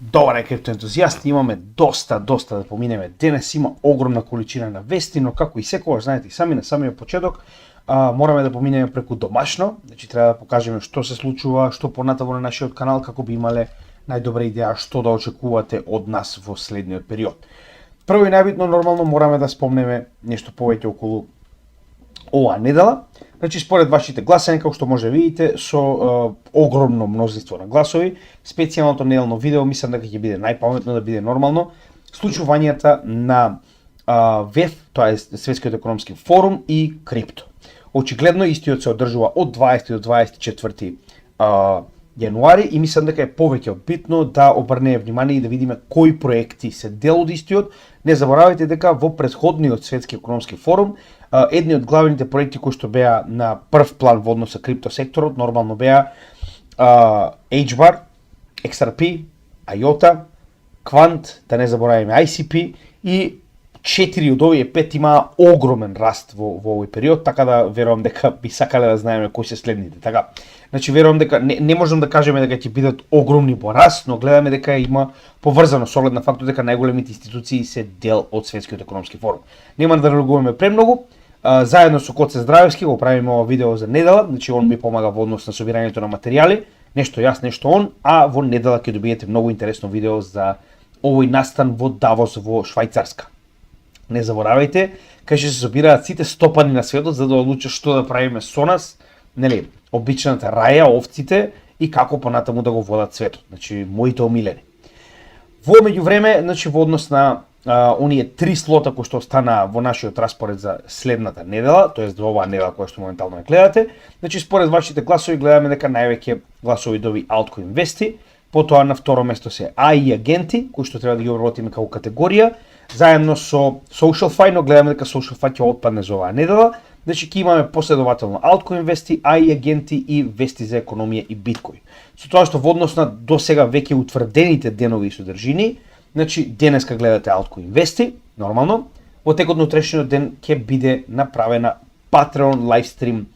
Добар е криптоентузијасти, имаме доста да поминеме. Денес има огромна количина на вести, но како и секогаш, знаете, и сами на самиот почеток, мораме да поминеме преку домашно, значи треба да покажеме што се случува, што понатаму на нашиот канал, како би имале најдобра идеја што да очекувате од нас во следниот период. Прво и најбитно, нормално мораме да спомнеме нешто повеќе околу оваа недела. Значи, според вашите гласања, како што може да видите, со огромно мнозинство на гласови, специјалното неделно видео, мислам дека ќе биде најпаметно, да биде нормално, случувањата на ВЕФ, тоа е Светскиот економски форум и крипто. Очигледно, истиот се одржува од 20 до 24 јануари и мислам дека е повеќе од битно да обрнеме внимание и да видиме кои проекти се дел од истиот. Не заборавајте дека во претходниот Светски економски форум едни од главните проекти кои што беа на прв план во однос со крипто секторот нормално беа HBAR, XRP, IOTA, Quant, да не забораваме ICP и 4 од овие 5 имаа огромен раст во овој период, така да верувам дека би сакале да знаеме кои се следните. Така, значи верувам дека не можам да кажеме дека ќе бидат огромни по раст, но гледаме дека има поврзано со оглед на фактот дека најголемите институции се дел од Светскиот економски форум. Нема да релогуваме премногу. Заедно со Коце Здравевски го правиме ова видео за недела, значи он ми помага во однос на собирањето на материјали, нешто јас, нешто он, а во недела ќе добиете многу интересно видео за овој настан во Давос во Швајцарска. Не заборавајте, кај што се собираат сите стопани на светот за да одлучат што да правиме со нас, нели, обичната раја, овците и како понатаму да го водат светот, значи моите омилени. Во меѓувреме, значи во однос на оние 3 слота кои што остана во нашиот распоред за следната недела, тоест за оваа недела која што моментално ја гледате, значи според вашите гласови гледаме дека највеќе гласови доби Altcoin Investi, потоа на второ место се AI агенти, кои што треба да ги обработиме како категорија, заедно со SocialFi, но гледаме дека SocialFi ќе отпадне за оваа недела, значи ќе имаме последователно Altcoin Investi, AI агенти и вести за економија и биткоин. Со тоа што во однос на досега веќе утврдените денови и содржини, значи денеска гледате Altcoin Investi, нормално, во текот на утрешниот ден ќе биде направена Patreon лайвстрим,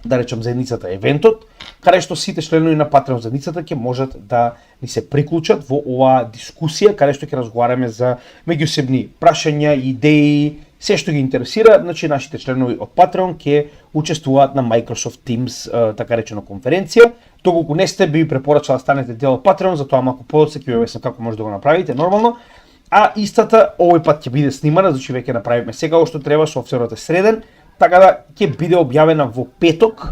да речем заедницата евентот, каде што сите членови на Patreon заедницата ќе можат да ни се приклучат во оваа дискусија, каде што ќе разговараме за меѓусебни прашања, идеи, се што ги интересира, значи нашите членови од Patreon ќе учествуваат на Microsoft Teams, така речено конференција. Доколку не сте, би ви препорачал да станете дел од Patreon, затоа малку подоцна ќе ви објаснам како може да го направите нормално. А истата овој пат ќе биде снимана, значи веќе направивме сега што треба, софтверот е среден, така да ќе биде објавена во петок.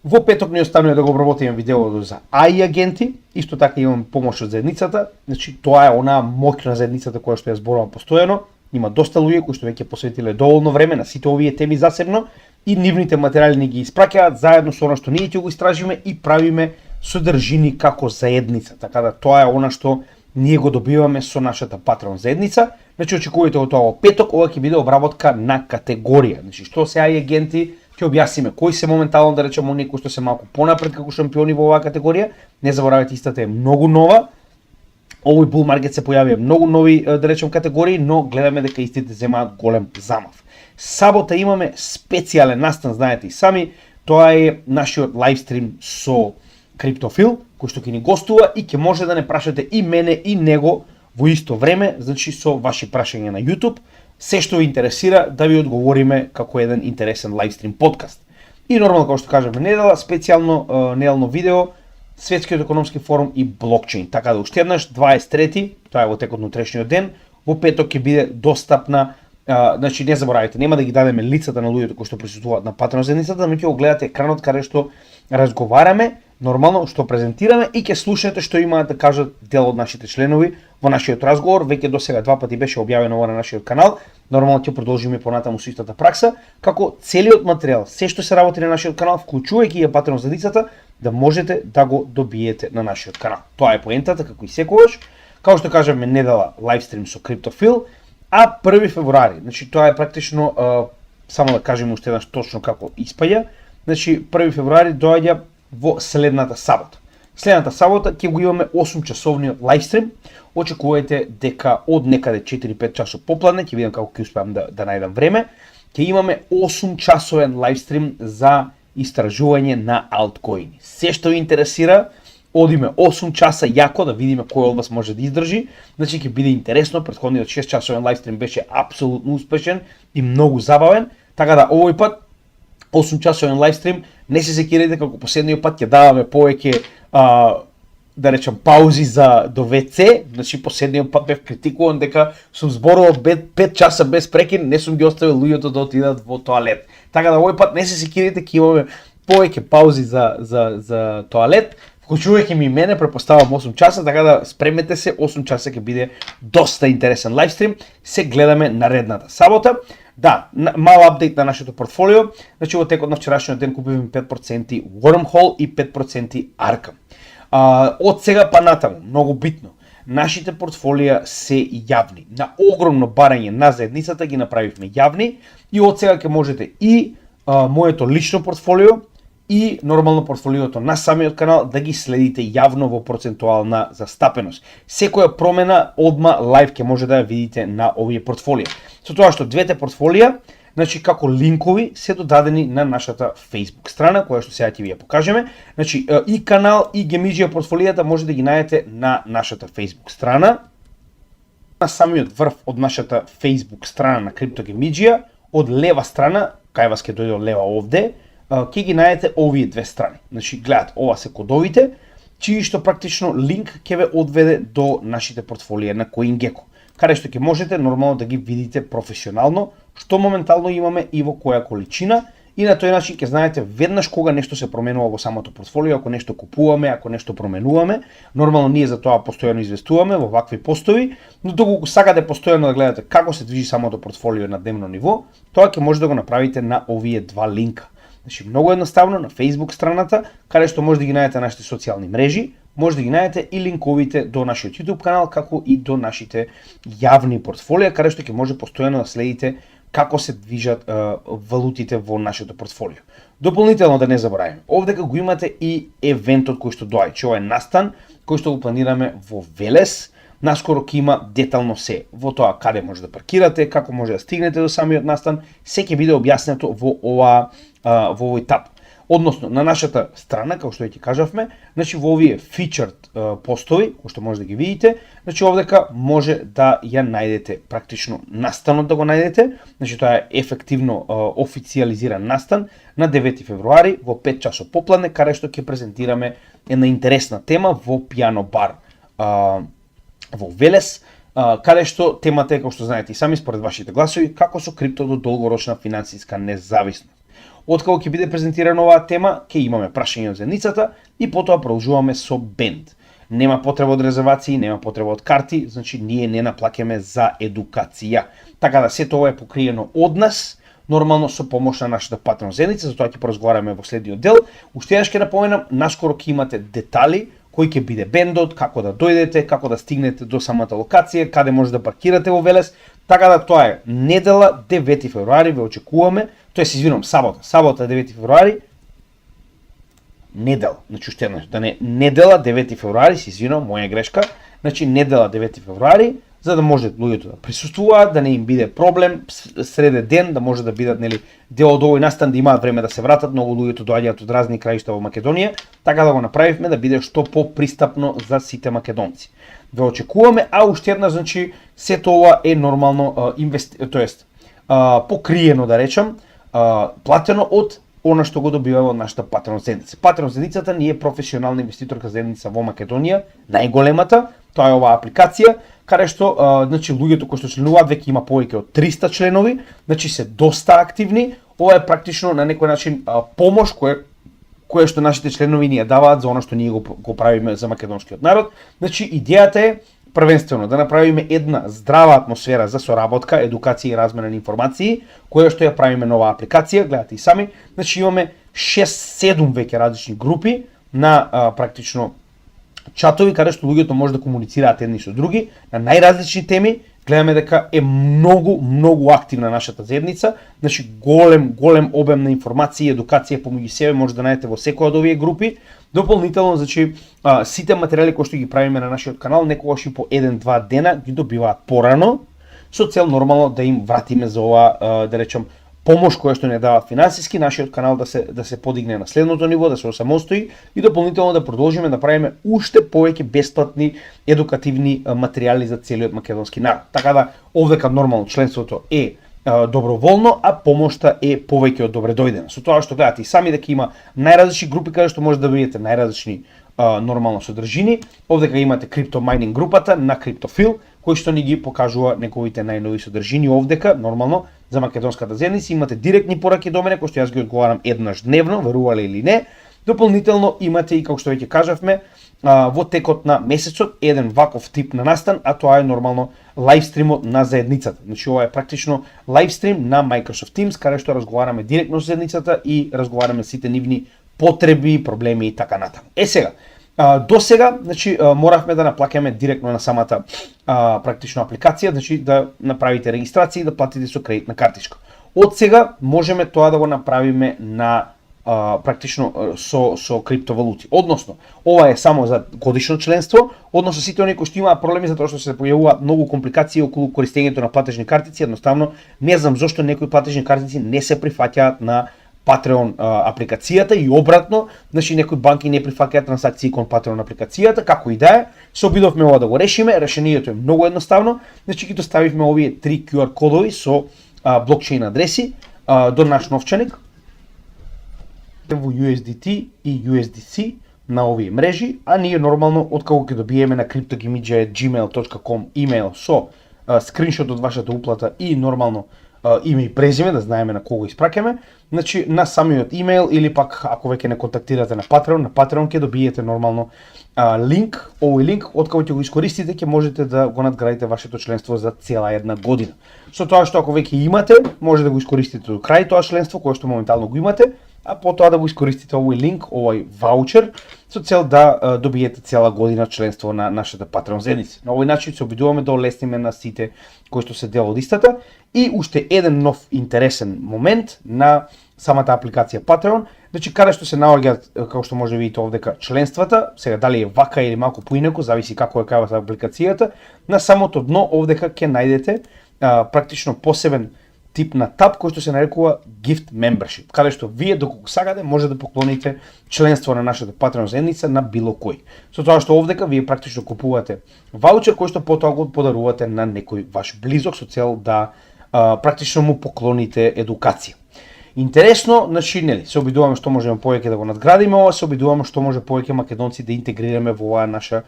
Во петок ни останува да го обработиме видеото за AI агенти, исто така имам помош од заедницата, значи тоа е онаа моќна заедницата која што ја зборувам постојано. Има доста луѓе кои што веќе посветиле доволно време на сите овие теми засебно и нивните материјали ни ги испраќаат заедно со она што ние ќе го истражиме и правиме содржини како заедница. Така да тоа е она што ние го добиваме со нашата Patreon заедница. Значи очекувајте го тоа во петок, ова ќе биде обработка на категорија. Значи што се AI агенти, ќе објасниме кои се моментално, да речеме, оние кои што се малку понапред како шампиони во оваа категорија. Не заборавајте, истата е многу нова. Овој bull market се појавија многу нови, да речем, категории, но гледаме дека истите земаат голем замав. Сабота имаме специјален настан, знаете и сами, тоа е нашиот лайвстрим со Криптофил, кој што ќе ни гостува и ќе може да не прашате и мене и него во исто време, значи со ваши прашања на YouTube, се што ви интересира да ви одговориме како еден интересен лайвстрим подкаст. И нормално, како што кажеме, недела, специјално неделно видео, Светскиот економски форум и блокчейн. Така да уште еднаш 23-ти, тоа е во текот на утрешниот ден, во петок ќе биде достапна. Значи не заборавајте, нема да ги дадеме лицата на луѓето кои што присуствуваат на Patreon заедницата, но ќе го гледате екранот каде што разговараме, нормално што презентираме и ќе слушнете што имаат да кажат дел од нашите членови во нашиот разговор. Веќе досега 2 пати беше објавено ова на нашиот канал. Нормално ќе продолжиме понатаму со истата пракса, како целиот материјал, се што се работи на нашиот канал, вклучувајќи ја Patreon заедницата, да можете да го добиете на нашиот канал. Тоа е поентата, како и секогаш. Како што кажаме, недела лайвстрим со Криптофил, а 1 февруари, значи тоа е практично, само да кажеме уште еднаш точно како испаѓа, значи 1 февруари доаѓа во следната сабота. Следната сабота ќе го имаме 8 часовниот лайвстрим. Очекувајте дека од некаде 4-5 часот попладне, ќе видам како ќе успеам да најдам време, ќе имаме 8 часовен лайвстрим за истражување на алткоини. Се што ви интересира, одиме 8 часа јако да видиме кој од вас може да издржи. Значи ќе биде интересно, претходниот 6 часовен лайвстрим беше апсолутно успешен и многу забавен, така да овој пат 8 часовен лайвстрим не се секирайте како последниот пат ќе даваме повеќе да речам паузи за до ВЦ, значи последниот пат бев критикуван дека сум зборувал 5 часа без прекин, не сум ги оставил луѓето да отидат во тоалет. Така да овој пат не се секирайте, ќе имаме повеќе паузи за тоалет, вклучувајќи ми мене, претпоставам 8 часа, така да спремете се, 8 часа ќе биде доста интересен лайвстрим. Се гледаме наредната сабота. Да, мал апдейт на нашето портфолио. Значи во текот на вчерашниот ден купивме 5% Wormhole и 5% Arkham. Од сега па натаму, многу битно, нашите портфолија се јавни. На огромно барање на заедницата ги направивме јавни и од сега ќе можете и моето лично портфолио и нормално портфолиото на самиот канал да ги следите јавно во процентуална застапеност. Секоја промена одма лайв ќе може да ја видите на овие портфолија. Со тоа што двете портфолија, значи како линкови се додадени на нашата Facebook страна, која што сега ќе ви ја покажеме. Значи и канал и Гемиџија портфолијата може да ги најдете на нашата Facebook страна. На самиот врв од нашата Facebook страна на CryptoGemidgia, од лева страна, кај вас ќе дојде од лева овде, ќе ги најдете овие две страни. Значи гледат, ова се кодовите, чии што практично линк ќе ве одведе до нашите портфолија на CoinGecko, каде што ќе можете нормално да ги видите професионално, што моментално имаме и во која количина, и на тој начин ќе знаете веднаш кога нешто се променува во самото портфолио, ако нешто купуваме, ако нешто променуваме. Нормално ние за тоа постојано известуваме во вакви постови, но доколку сакате постојано да гледате како се движи самото портфолио на дневно ниво, тоа ќе може да го направите на овие два линка. Значи многу едноставно на Facebook страната, каде што може да ги најдете нашите социјални мрежи, може да ги најдете и линковите до нашиот YouTube канал, како и до нашите јавни портфолија, каде што ќе може постојано да следите како се движат валутите во нашето портфолио. Дополнително да не забораваме, овдека го имате и евентот кој што доаѓа, ова е настан кој што го планираме во Велес. Наскоро ќе има детално се во тоа каде може да паркирате, како може да стигнете до самиот настан, се ќе биде објаснето во овој таб. Односно, на нашата страна, како што ќе кажавме, значи во овие featured постови, кои што може да ги видите, значи овдека може да ја најдете практично настанот да го најдете, значи тоа е ефективно официјализиран настан на 9 февруари во 5 часот попладне, каде што ќе презентираме една интересна тема во пијано бар во Велес, каде што темата е, како што знаете и сами според вашите гласови, како со криптото долгорочна финансиска независност. Откако ќе биде презентирана оваа тема, ќе имаме прашање од заедницата и потоа продолжуваме со бенд. Нема потреба од резервации, нема потреба од карти, значи ние не наплаќаме за едукација. Така да сето ова е покриено од нас, нормално со помош на нашата патрон заедница, за тоа ќе поразговараме во следниот дел. Уште еднаш ќе напоменам, наскоро ќе имате детали кој ќе биде бендот, како да дојдете, како да стигнете до самата локација, каде може да паркирате во Велес. Така да тоа е недела 9 февруари, ве очекуваме. Тоа се извинувам, сабота 9 февруари. Недела, значи уште еднаш, да не недела 9 февруари, се извинувам, моја грешка. Значи недела 9 февруари, за да може луѓето да присуствуваат, да не им биде проблем среде ден, да може да бидат нели дел од овој настан, да имаат време да се вратат, многу луѓето доаѓаат од разни краишта во Македонија, така да го направивме да биде што попристапно за сите македонци. Ве очекуваме, а уште една, значи сето ова е нормално покриено, да речам, платено од она што го добиваме од нашата патрон заедница. Патрон заедницата ни е професионална инвеститорка заедница во Македонија, најголемата. Тоа е оваа апликација, каде што значи луѓето кои што членуваат веќе има повеќе од 300 членови, значи се доста активни. Ова е практично на некој начин помош кое што нашите членови ни ја даваат за она што ние го правиме за македонскиот народ. Значи идејата е првенствено да направиме една здрава атмосфера за соработка, едукација и размена на информации, која што ја правиме нова апликација, гледате и сами. Значи имаме 6-7 веќе различни групи на практично чатови каде што луѓето може да комуницираат едни со други на најразлични теми. Гледаме дека е многу активна нашата заедница, значи голем обем на информација и едукација помеѓу себе може да најдете во секоја од овие групи. Дополнително, значи сите материјали кои што ги правиме на нашиот канал некогаш и по 1-2 дена ги добиваат порано, со цел нормално да им вратиме за ова, да речам, помош која што не дават финансиски, нашиот канал да се подигне на следното ниво, да се осамостои и дополнително да продолжиме да правиме уште повеќе бесплатни едукативни материјали за целиот македонски народ. Така да овдека нормално членството е доброволно, а помошта е повеќе од добре дојдена. Со тоа што гледате и сами дека има најразлични групи каде што може да видите најразлични нормално содржини. Овдека имате крипто майнинг групата на Криптофил, кој што ни ги покажува неговите најнови содржини овдека, нормално за македонската заедница. Имате директни пораки до мене, кои што јас ги одговарам еднаш дневно, верувале или не. Дополнително имате и, како што веќе кажавме, во текот на месецот еден ваков тип на настан, а тоа е нормално лайвстримот на заедницата. Значи ова е практично лайвстрим на Microsoft Teams, каде што разговараме директно со заедницата и разговараме сите нивни потреби, проблеми и така натаму. Сега, до сега, значи, моравме да наплакаме директно на самата практично апликација, значи да направите регистрација и да платите со кредитна картичка. Од сега можеме тоа да го направиме на практично со криптовалути. Односно, ова е само за годишно членство, односно сите оние кои што имаат проблеми затоа што се појавуваат многу компликации околу користењето на платежни картици, едноставно не знам зошто некои платежни картици не се прифаќаат на Patreon апликацијата и обратно, значи некои банки не прифаќаат трансакции кон Patreon апликацијата, како и да е, се обидовме ова да го решиме, решението е многу едноставно, значи ги доставивме овие 3 QR кодови со блокчейн адреси до наш новчаник во USDT и USDC на овие мрежи, а ние нормално откако ќе добиеме на cryptogimidja@gmail.com имејл со скриншот од вашата уплата и нормално име и презиме, да знаеме на кого испраќаме, значи на самиот имејл или пак ако веќе не контактирате на Patreon ќе добиете нормално линк, овој линк, откако ќе го искористите, ќе можете да го надградите вашето членство за цела една година. Со тоа што ако веќе имате, може да го искористите до крај тоа членство, кое што моментално го имате, а потоа да го искористите овој линк, овој ваучер, со цел да добиете цела година членство на нашата Patreon заедница. На овој начин се обидуваме да олесниме на сите кои што се дел од истата. И уште еден нов интересен момент на самата апликација Patreon, значи каде што се наоѓаат, како што може да видите овдека, членствата, сега дали е вака или малку поинаку, зависи како е кава апликацијата, на самото дно овдека ќе најдете практично посебен тип на таб кој што се нарекува Gift Membership, каде што вие доколку сакате може да поклоните членство на нашата Patreon заедница на било кој. Со тоа што овдека вие практично купувате ваучер кој што потоа го подарувате на некој ваш близок со цел да практично му поклоните едукација. Интересно, значи, нели, се обидуваме што можеме повеќе да го надградиме ова, се обидуваме што може повеќе македонци да интегрираме во оваа наша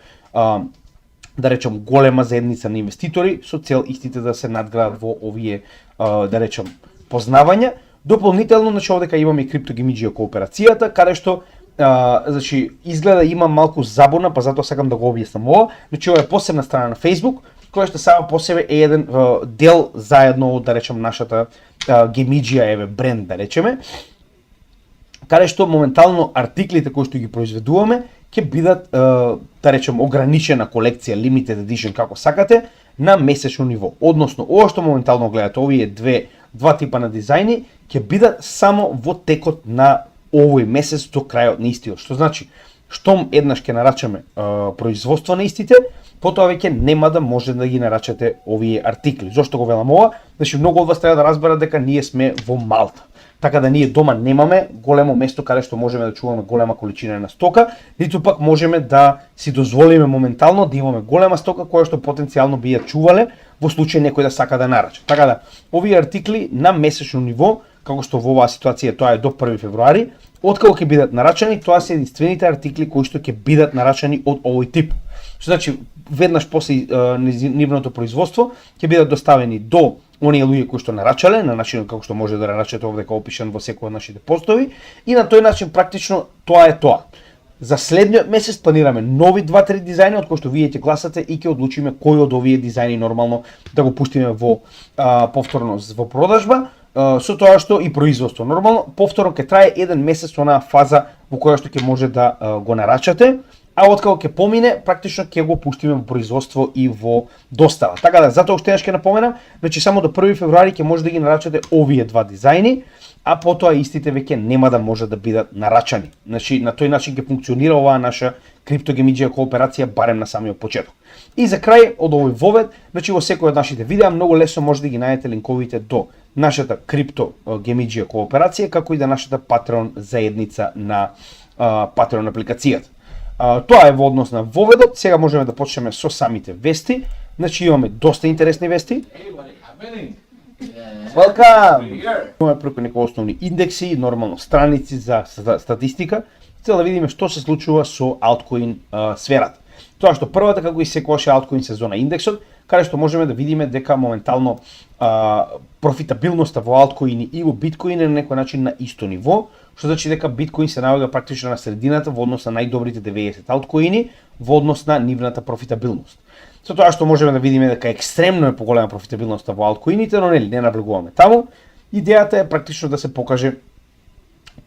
да речем голема заедница на инвеститори со цел истите да се надградат во овие да речем познавања. Дополнително, значи овдека имаме и криптогимиџија кооперацијата, каде што значи изгледа има малку забуна, па затоа сакам да го објаснам ова. Значи ова е посебна страна на Facebook, која што сама по себе е еден дел заедно од да речем нашата гемиџија еве бренд да речеме, каде што моментално артиклите кои што ги произведуваме ќе бидат да речем ограничена колекција, limited edition како сакате, на месечно ниво. Односно, ова што моментално гледате, овие два типа на дизајни ќе бидат само во текот на овој месец до крајот на истиот. Што значи, штом еднаш ќе нарачаме производство на истите, потоа веќе нема да може да ги нарачате овие артикли. Зошто го велам ова? Значи многу од вас треба да разберат дека ние сме во Малта. Така да ние дома немаме големо место каде што можеме да чуваме голема количина на стока, ниту пак можеме да си дозволиме моментално да имаме голема стока која што потенцијално би ја чувале во случај некој да сака да нарача. Така да, овие артикли на месечно ниво, како што во оваа ситуација тоа е до 1 февруари, откако ќе бидат нарачани, тоа се единствените артикли кои што ќе бидат нарачани од овој тип. Што значи, веднаш после нивното производство ќе бидат доставени до оние луѓе кои што нарачале, на начинот како што може да нарачате овдека опишан во секој од нашите постови, и на тој начин практично тоа е тоа. За следниот месец планираме нови 2-3 дизајни од кои што вие ќе гласате и ќе одлучиме кој од овие дизајни нормално да го пуштиме во повторно во продажба, со тоа што и производство. Нормално повторно ќе трае еден месец онаа фаза во која што ќе може да го нарачате, а откако ќе помине, практично ќе го пуштиме во производство и во достава. Така да, затоа уште еднаш ќе напоменам, значи само до 1 февруари ќе може да ги нарачате овие два дизајни, а потоа истите веќе нема да може да бидат нарачани. Значи, на тој начин ќе функционира оваа наша криптогемиџија кооперација барем на самиот почеток. И за крај од овој вовед, значи во секој од нашите видеа многу лесно може да ги најдете линковите до нашата криптогемиџија кооперација, како и да нашата Patreon заедница на Patreon апликацијата. Тоа е во однос на воведот. Сега можеме да почнеме со самите вести. Значи имаме доста интересни вести. Welcome! Имаме преку некои основни индекси, нормално страници за статистика, цел да видиме што се случува со алткоин сферата. Тоа што првата, како и секогаш, алткоин сезона индексот, каде што можеме да видиме дека моментално профитабилноста во алткоини и во биткоин е на некој начин на исто ниво, што значи дека биткоин се наоѓа практично на средината во однос на најдобрите 90 алткоини во однос на нивната профитабилност. Со тоа што можеме да видиме дека екстремно е поголема профитабилноста во алткоините, но не навлегуваме таму. Идејата е практично да се покаже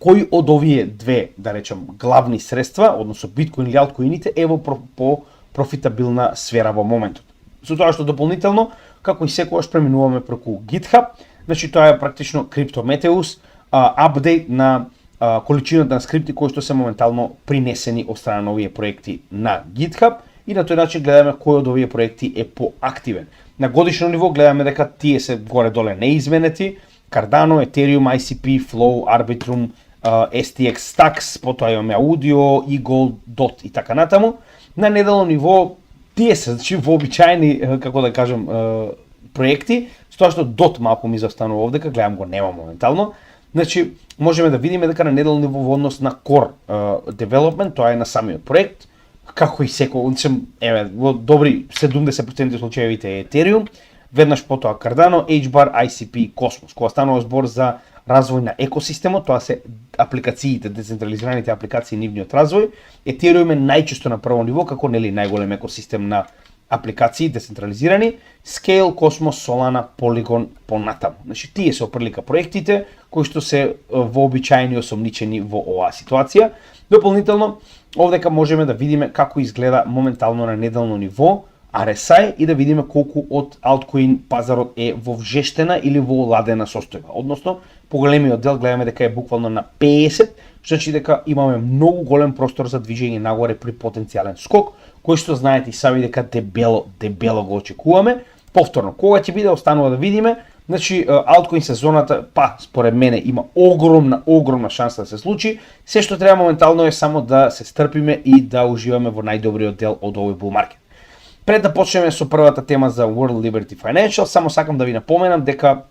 кој од овие две, да речем, главни средства, односно биткоин или алткоините, е во по профитабилна сфера во моментот. Со тоа што дополнително, како и секогаш преминуваме преку GitHub, значи тоа е практично CryptoMeteus, апдейт на количината на скрипти кои што се моментално принесени од страна на овие проекти на GitHub и на тој начин гледаме кој од овие проекти е поактивен. На годишно ниво гледаме дека тие се горе-доле неизменети: Cardano, Ethereum, ICP, Flow, Arbitrum, STX Stacks, потоа имаме Audio, Eagle, DOT и така натаму. На неделно ниво тие се, значи, вообичаени, како да кажам, проекти, со тоа што DOT малку ми застанува овдека, гледам го нема моментално. Значи, можеме да видиме дека на неделно ниво во однос на Core Development, тоа е на самиот проект, како и секој, во добри 70% случаевите е Ethereum, веднаш потоа Cardano, HBAR, ICP и Cosmos. Кога станува збор за развој на екосистемот, тоа се апликациите, децентрализираните апликации, нивниот развој. Ethereum е најчесто на прво ниво, како нели најголем екосистем на апликации децентрализирани, Scale, Cosmos, Solana, Polygon понатаму. Значи тие се опрлика проектите кои што се вообичаени осомничени во оваа ситуација. Дополнително, овдека можеме да видиме како изгледа моментално на неделно ниво RSI и да видиме колку од алткоин пазарот е во вжештена или во ладена состојба. Односно, поголемиот дел гледаме дека е буквално на 50, што значи дека имаме многу голем простор за движење нагоре при потенцијален скок, кој што знаете и сами дека дебело го очекуваме. Повторно, кога ќе биде останува да видиме. Значи, алткоин сезоната, според мене, има огромна шанса да се случи. Се што треба моментално е само да се стрпиме и да уживаме во најдобриот дел од овој bull market. Пред да почнеме со првата тема за World Liberty Financial, само сакам да ви напоменам дека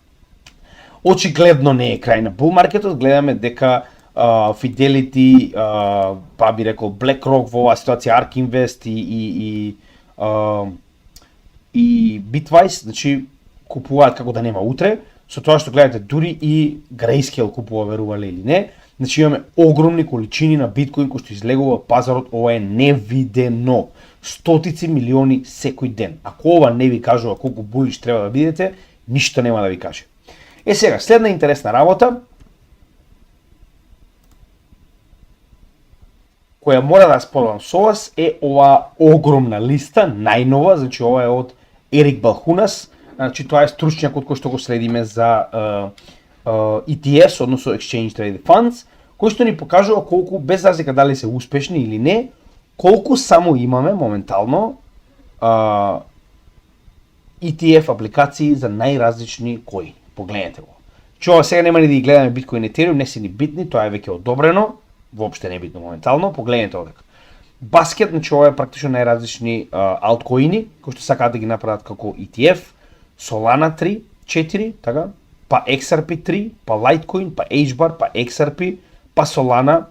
очигледно не е крај на bull marketот. Гледаме дека Fidelity, би рекол BlackRock во оваа ситуација, ARK Invest и Bitwise, значи купуваат како да нема утре. Со тоа што гледате, дури и Grayscale купува, верувале или не. Значи имаме огромни количини на биткоин кои што излегува пазарот. Ова е невидено. Стотици милиони секој ден. Ако ова не ви кажува колку булиш треба да бидете, ништо нема да ви каже. Сега, следна интересна работа, која мора да споделам со вас, е оваа огромна листа, најнова, значи ова е од Ерик Балхунас, значи тоа е стручњакот кој што го следиме за ETFs, односно Exchange Traded Funds, кој што ни покажува колку, без разлика дали се успешни или не, колку само имаме моментално ETF апликации за најразлични коини. Погледнете го. Ова сега нема ни да ги гледаме биткоин и Ethereum, не се ни битни, тоа е веќе одобрено, воопште не е битно моментално. Погледнете овдека. Баскет, значи ова е практично најразлични алткоини кои што сакаат да ги направат како ETF, Solana 3, 4, така, па XRP3, па Litecoin, па HBAR, па XRP, па Solana,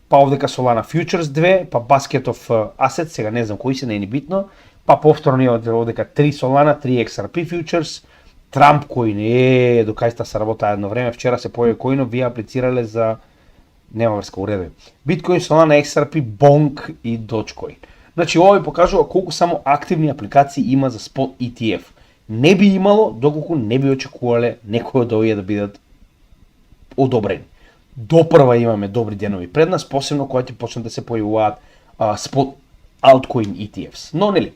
па овдека Solana Futures 2, па Basket of Assets, сега не знам кои се, не е ни битно, па повторно има овдека 3 Solana, 3 XRP Futures, Trump coin, докајста се работа едно време, вчера се појави коинов, вие аплицирале за нема врска, уреде. Bitcoin, Solana, XRP, Bonk и Dogecoin. Значи ова ви покажува колку само активни апликации има за спот ETF. Не би имало доколку не би очекувале некој од овие да бидат одобрени. Допрва имаме добри денови пред нас, посебно кога ќе почнат да се појавуваат спот altcoin ETFs. Но нели,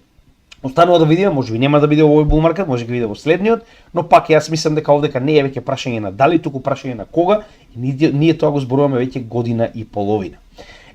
останува да видиме, може би нема да биде овој bull market, може да биде во следниот, но пак јас мислам дека овдека не е веќе прашање на дали, туку прашање на кога, и ние тоа го зборуваме веќе година и половина.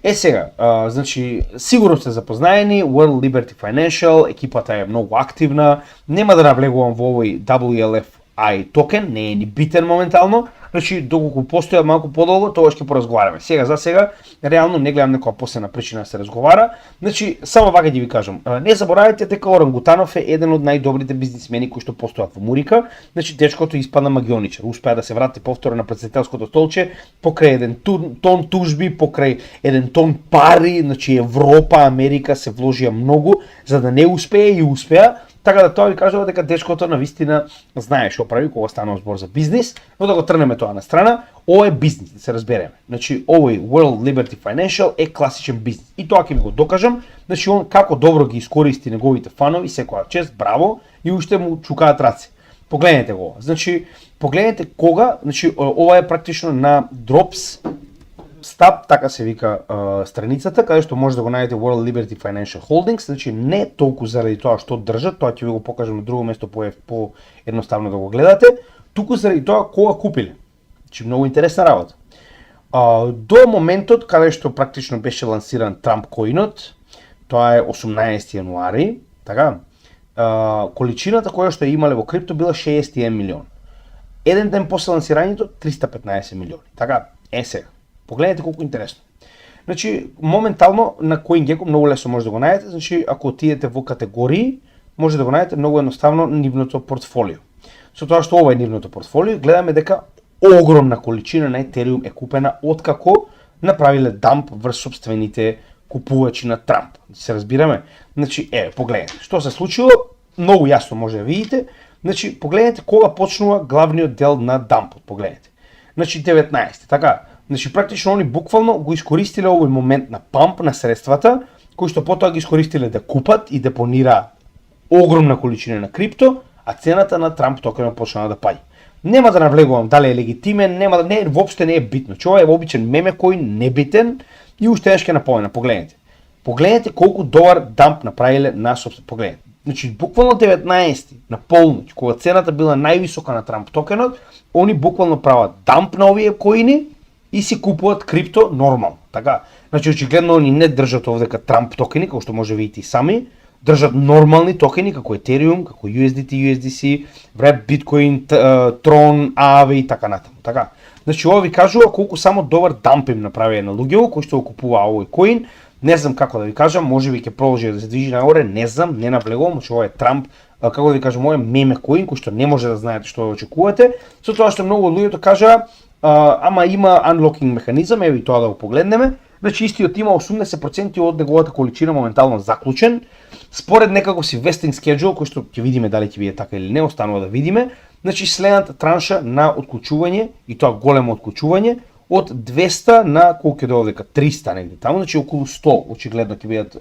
Сега, значи, сигурно сте запознаени, World Liberty Financial, екипата е многу активна, нема да навлегувам во овој WLFI токен, не е ни битен моментално, значи, доколку постоја малку подолго, тоа ќе поразговараме. Сега, за сега, реално не гледам некоја последна причина да се разговара, значи, само вака ќе ви кажам, не заборавајте дека Орангутанов е еден од најдобрите бизнисмени кои што постојат во Мурика, значи, дечкото испадна магионичар, успеа да се врати повторно на претседателското столче, покрај еден тон тужби, покрај еден тон пари, значи, Европа, Америка се вложија многу, за да не успее и успеа. Така да тоа ви кажува дека дечкото навистина знае што прави кога станува збор за бизнис, но да го трнеме тоа на страна, ова е бизнис, да се разбереме. Значи, овој World Liberty Financial е класичен бизнис. И тоа ќе ви го докажам, значи он како добро ги искористи неговите фанови, секоја чест, браво, и уште му чукаат раце. Погледнете го. Значи, погледнете кога, значи ова е практично на Drops Stop, така се вика страницата, каде што може да го најдете World Liberty Financial Holdings, значи не толку заради тоа што држат, тоа ќе ви го покажам на друго место по едноставно да го гледате, туку заради тоа кога купиле. Значи многу интересна работа. До моментот каде што практично беше лансиран Trump коинот, тоа е 18 јануари, така, количината која што имале во крипто била 61 милион. Еден ден после лансирањето 315 милиони. Така, сега. Погледнете колку интересно. Значи, моментално на CoinGecko многу лесно може да го најдете, значи ако отидете во категории, може да го најдете многу едноставно нивното портфолио. Со тоа што ова е нивното портфолио, гледаме дека огромна количина на Ethereum е купена откако направиле дамп врз собствените купувачи на Трамп. Се разбираме? Значи, погледнете, што се случило, многу јасно може да видите. Значи, погледнете кога почнува главниот дел на дампот, погледнете. Значи, 19, така. Значи, практично они буквално го искористиле овој момент на памп на средствата, кои што потоа ги искористиле да купат и депонира огромна количина на крипто, а цената на Трамп токенот почнала да паѓа. Нема да навлегувам дали е легитимен, воопште не е битно. Ова е обичен меме кој небитен и уште еднаш ќе напомена, погледнете. Погледнете колку добар дамп направиле на собствен. Погледнете. Значи, буквално 19 на полноќ, кога цената била највисока на Трамп токенот, они буквално прават дамп на овие коини и си купуваат крипто нормално. Така, значи очигледно они не држат овдека Трамп токени, како што може видите и сами, држат нормални токени како Ethereum, како USDT, USDC, Wrapped Bitcoin, Tron, Aave и така натаму. Така. Значи ова ви кажува колку само добар дамп им направи на луѓето кои што го купуваа овој коин. Не знам како да ви кажам, можеби ќе продолжи да се движи нагоре, не знам, не навлегувам, че ова е Трамп, како да ви кажам, ова е меме коин кој што не може да знаете што да очекувате. Со тоа што многу од луѓето кажаа, ама има unlocking механизам, еви тоа да го погледнеме. Значи истиот има 80% од неговата количина моментално заклучен. Според некако си vesting schedule, кој што ќе видиме дали ќе биде така или не, останува да видиме. Значи следната транша на отклучување, и тоа големо отклучување, од 200 на колку ќе довека 300 негде таму, значи околу 100 очигледно ќе бидат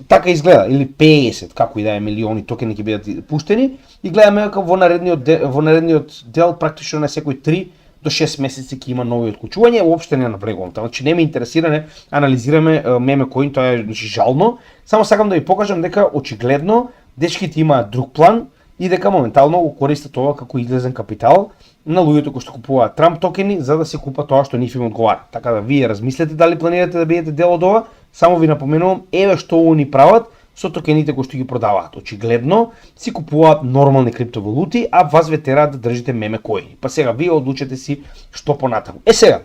така изгледа, или 50, како и да е, милиони токени ќе бидат пуштени, и гледаме дека во наредниот дел практично на секој 3 до 6 месеци ќе има нови отклучувања, уопште не навлегувам, значи не ме интересира, не анализираме меме коин, тоа е значи жално, само сакам да ви покажам дека очигледно дечките имаат друг план и дека моментално го користат ова како излезен капитал на луѓето кои што купуваат Трамп токени за да се купат тоа што нив им одговара. Така да вие размислете дали планирате да бидете дел од ова, само ви напоменувам еве што они прават со токените кои што ги продаваат. Очигледно си купуваат нормални криптовалути, а вас ве тераат да држите меме коини. Па сега вие одлучете си што понатаму. Сега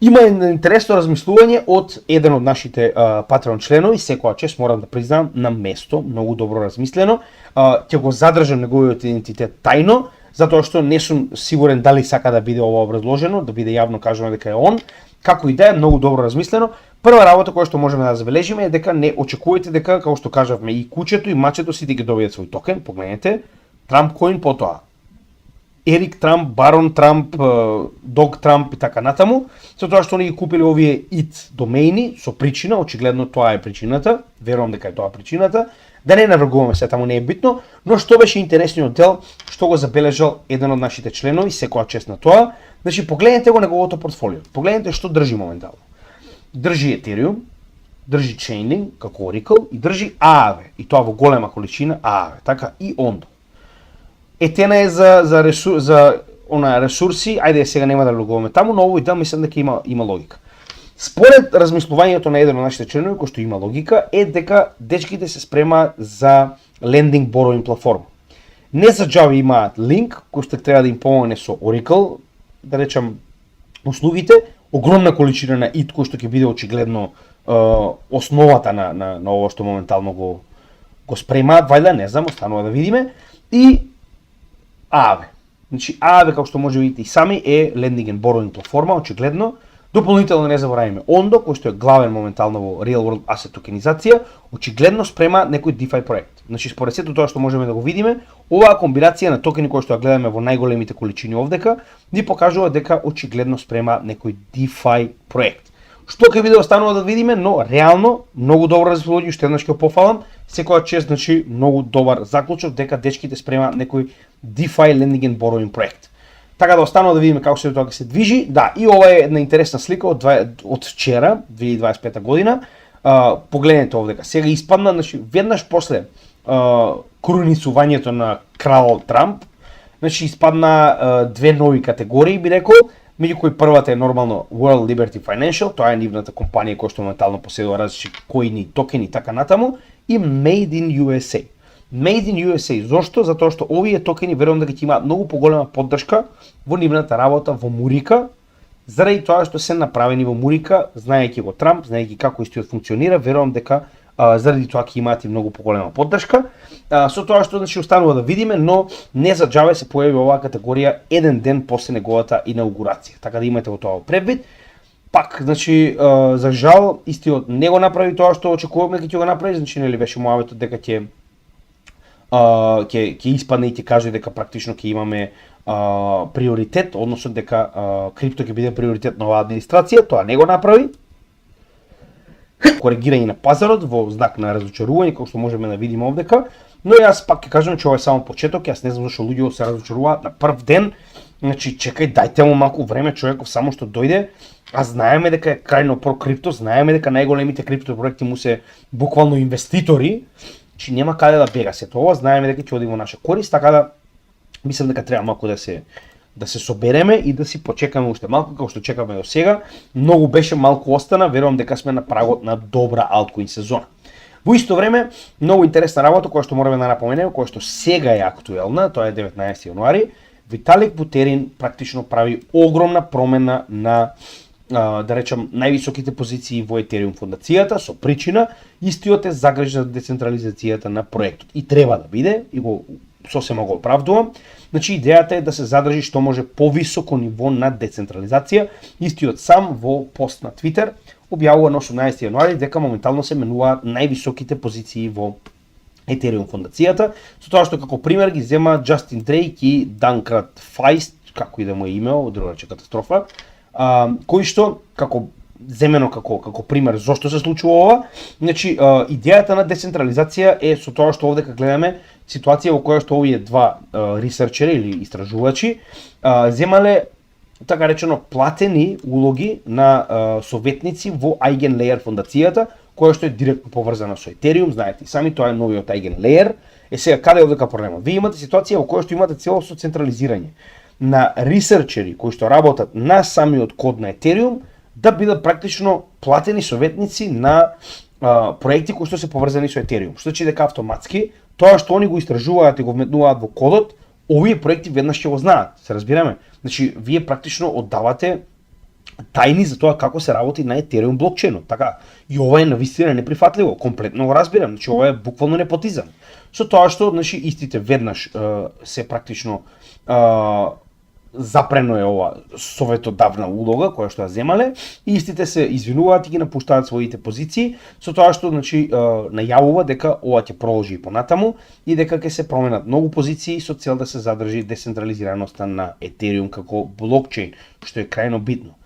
има интересно размислување од еден од нашите Patreon членови, секоја чест морам да признам на место, многу добро размислено. Ќе го задржам неговиот идентитет тајно, затоа што не сум сигурен дали сака да биде ова образложено, да биде јавно кажано дека е он. Како и да е, многу добро размислено. Прва работа која што можеме да забележиме е дека не очекувате дека, како што кажавме, и кучето и мачето сите ги добијат свој токен. Погледнете, Трамп коин потоа. Ерик Трамп, Барон Трамп, Дог Трамп и така натаму, со тоа што они ги купиле овие IT домеини со причина, очигледно тоа е причината, верувам дека е тоа причината. Да не навргуваме се, таму не е битно, но што беше интересниот дел, што го забележал еден од нашите членови, секоја чест на тоа. Значи погледнете го неговото портфолио. Погледнете што држи моментално. Држи Ethereum, држи Chainlink како Oracle и држи Aave, и тоа во голема количина Aave, така и Ondo. Ethena е за ресурси, ајде сега нема да влегуваме таму, но овој дел мислам дека има логика. Според размислувањето на еден од нашите членови, кој што има логика, е дека дечките се спремаат за lending borrowing платформа. Не за џабе имаат линк кој што треба да им помогне со Oracle, да речам, услугите, огромна количина на IT кој што ќе биде очигледно основата на ова што моментално го спремаат, вајда, не знам, останува да видиме, и Aave. Значи Aave, како што може да видите и сами, е lending and borrowing платформа, очигледно. Дополнително не забораваме Ondo, кој што е главен моментално во Real World Asset токенизација, очигледно спрема некој DeFi проект. Значи според сето тоа што можеме да го видиме, оваа комбинација на токени кои што ја гледаме во најголемите количини овдека, ни покажува дека очигледно спрема некој DeFi проект. Што ќе биде останува да видиме, но реално многу добро размислување, уште еднаш ќе пофалам, секоја чест, значи многу добар заклучок дека дечките спремаат некој DeFi lending and borrowing проект. Така да останува да видиме како се тоа ќе се движи. Да, и ова е една интересна слика од вчера, 2025 година. Погледнете овдека. Сега испадна, значи веднаш после короницувањето на крал Трамп, значи испадна две нови категории, би рекол, меѓу кои првата е нормално World Liberty Financial, тоа е нивната компанија која што моментално поседува различни коини, токени и така натаму, и Made in USA. Made in USA, зошто? Затоа што овие токени верувам дека ќе имаат многу поголема поддршка во нивната работа во Мурика, заради тоа што се направени во Мурика, знаејќи го Трамп, знаејќи како истиот функционира, верувам дека заради тоа ќе имаат и многу поголема поддршка. Со тоа што значи останува да видиме, но не за џабе се појави оваа категорија еден ден после неговата инаугурација. Така да имате го тоа предвид. Пак, значи, за жал, истиот не го направи тоа што очекувавме дека ќе го направи, значи нели беше муаветот дека ќе испадне и ќе каже дека практично ќе имаме приоритет, односно дека крипто ќе биде приоритет на оваа администрација, тоа не го направи. Коригирање на пазарот во знак на разочарување, како што можеме да видиме овдека, но јас пак ќе кажам че ова е само почеток, јас не знам зашто луѓето се разочаруваат на прв ден. Значи чекај, дајте му малку време, човеков само што дојде, а знаеме дека е крајно про крипто, знаеме дека најголемите крипто проекти му се буквално инвеститори, че нема каде да бега сето ова, знаеме дека ќе оди во наша корист, така да мислам дека треба малку да се собереме и да си почекаме уште малку, како што чекаме до сега. Многу беше, малку остана, верувам дека сме на прагот на добра алткоин сезона. Во исто време, многу интересна работа која што мораме да напоменеме, која што сега е актуелна, тоа е 19 јануари, Виталик Бутерин практично прави огромна промена на да речам највисоките позиции во Ethereum фондацијата, со причина истиот е загрижен за децентрализацијата на проектот. И треба да биде, и го сосема го оправдувам. Значи идејата е да се задржи што може повисоко ниво на децентрализација. Истиот сам во пост на Твитер објавува на 18 јануари дека моментално се менуваат највисоките позиции во Ethereum фондацијата, со тоа што како пример ги зема Джастин Дрейк и Данкрат Фајст, како и да му е имео, другаче катастрофа, кои што како земено како пример зошто се случува ова. Значи идејата на децентрализација е со тоа што овде гледаме ситуација во која што овие два ресерчери или истражувачи земале така речено платени улоги на советници во Eigenlayer фондацијата, која што е директно поврзана со Ethereum, знаете, сами тоа е новиот Eigenlayer. Сега каде е овдека проблема? Вие имате ситуација во која што имате целосно централизирање на ресерчери кои што работат на самиот код на Ethereum да бидат практично платени советници на проекти кои што се поврзани со Ethereum. Што значи дека автоматски тоа што они го истражуваат и го вметнуваат во кодот, овие проекти веднаш ќе го знаат. Се разбираме? Значи вие практично оддавате тајни за тоа како се работи на Ethereum блокчейнот. Така, и ова е навистина неприфатливо, комплетно го разбирам. Значи ова е буквално непотизам. Со тоа што значи истите веднаш се практично запрено е ова советодавна улога која што ја земале и истите се извинуваат и ги напуштаат своите позиции, со тоа што значи најавува дека ова ќе продолжи и понатаму и дека ќе се променат многу позиции со цел да се задржи децентрализираноста на Ethereum како блокчейн, што е крајно битно.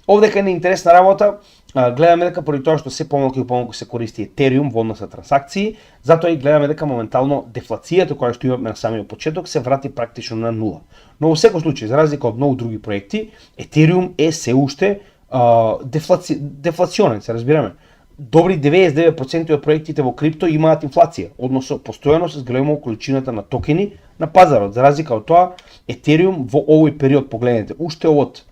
Овдека е неинтересна работа, гледаме дека поради тоа што се помалку и помалку се користи Ethereum во однос на трансакции, затоа и гледаме дека моментално дефлацијата која што имаме на самиот почеток се врати практично на нула. Но во секој случај, за разлика од многу други проекти, Ethereum е се уште дефлационен, се разбираме. добри 99% од проектите во крипто имаат инфлација, односно постојано се зголемува количината на токени на пазарот. За разлика од тоа, Етериум во овој период, погледнете, уште од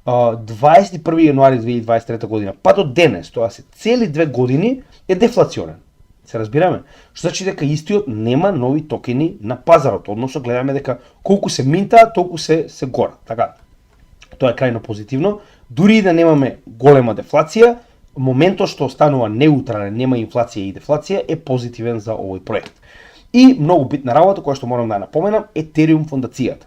21 јануари 2023 година, па до денес, тоа се цели 2 години, е дефлационен. Се разбираме? Што значи дека истиот нема нови токени на пазарот, односно гледаме дека колку се минтаат, толку се гора. Така, тоа е крајно позитивно. Дури и да немаме голема дефлација, моментот што останува неутрален, нема инфлација и дефлација, е позитивен за овој проект. И многу битна работа која што морам да напоменам, Етериум фондацијата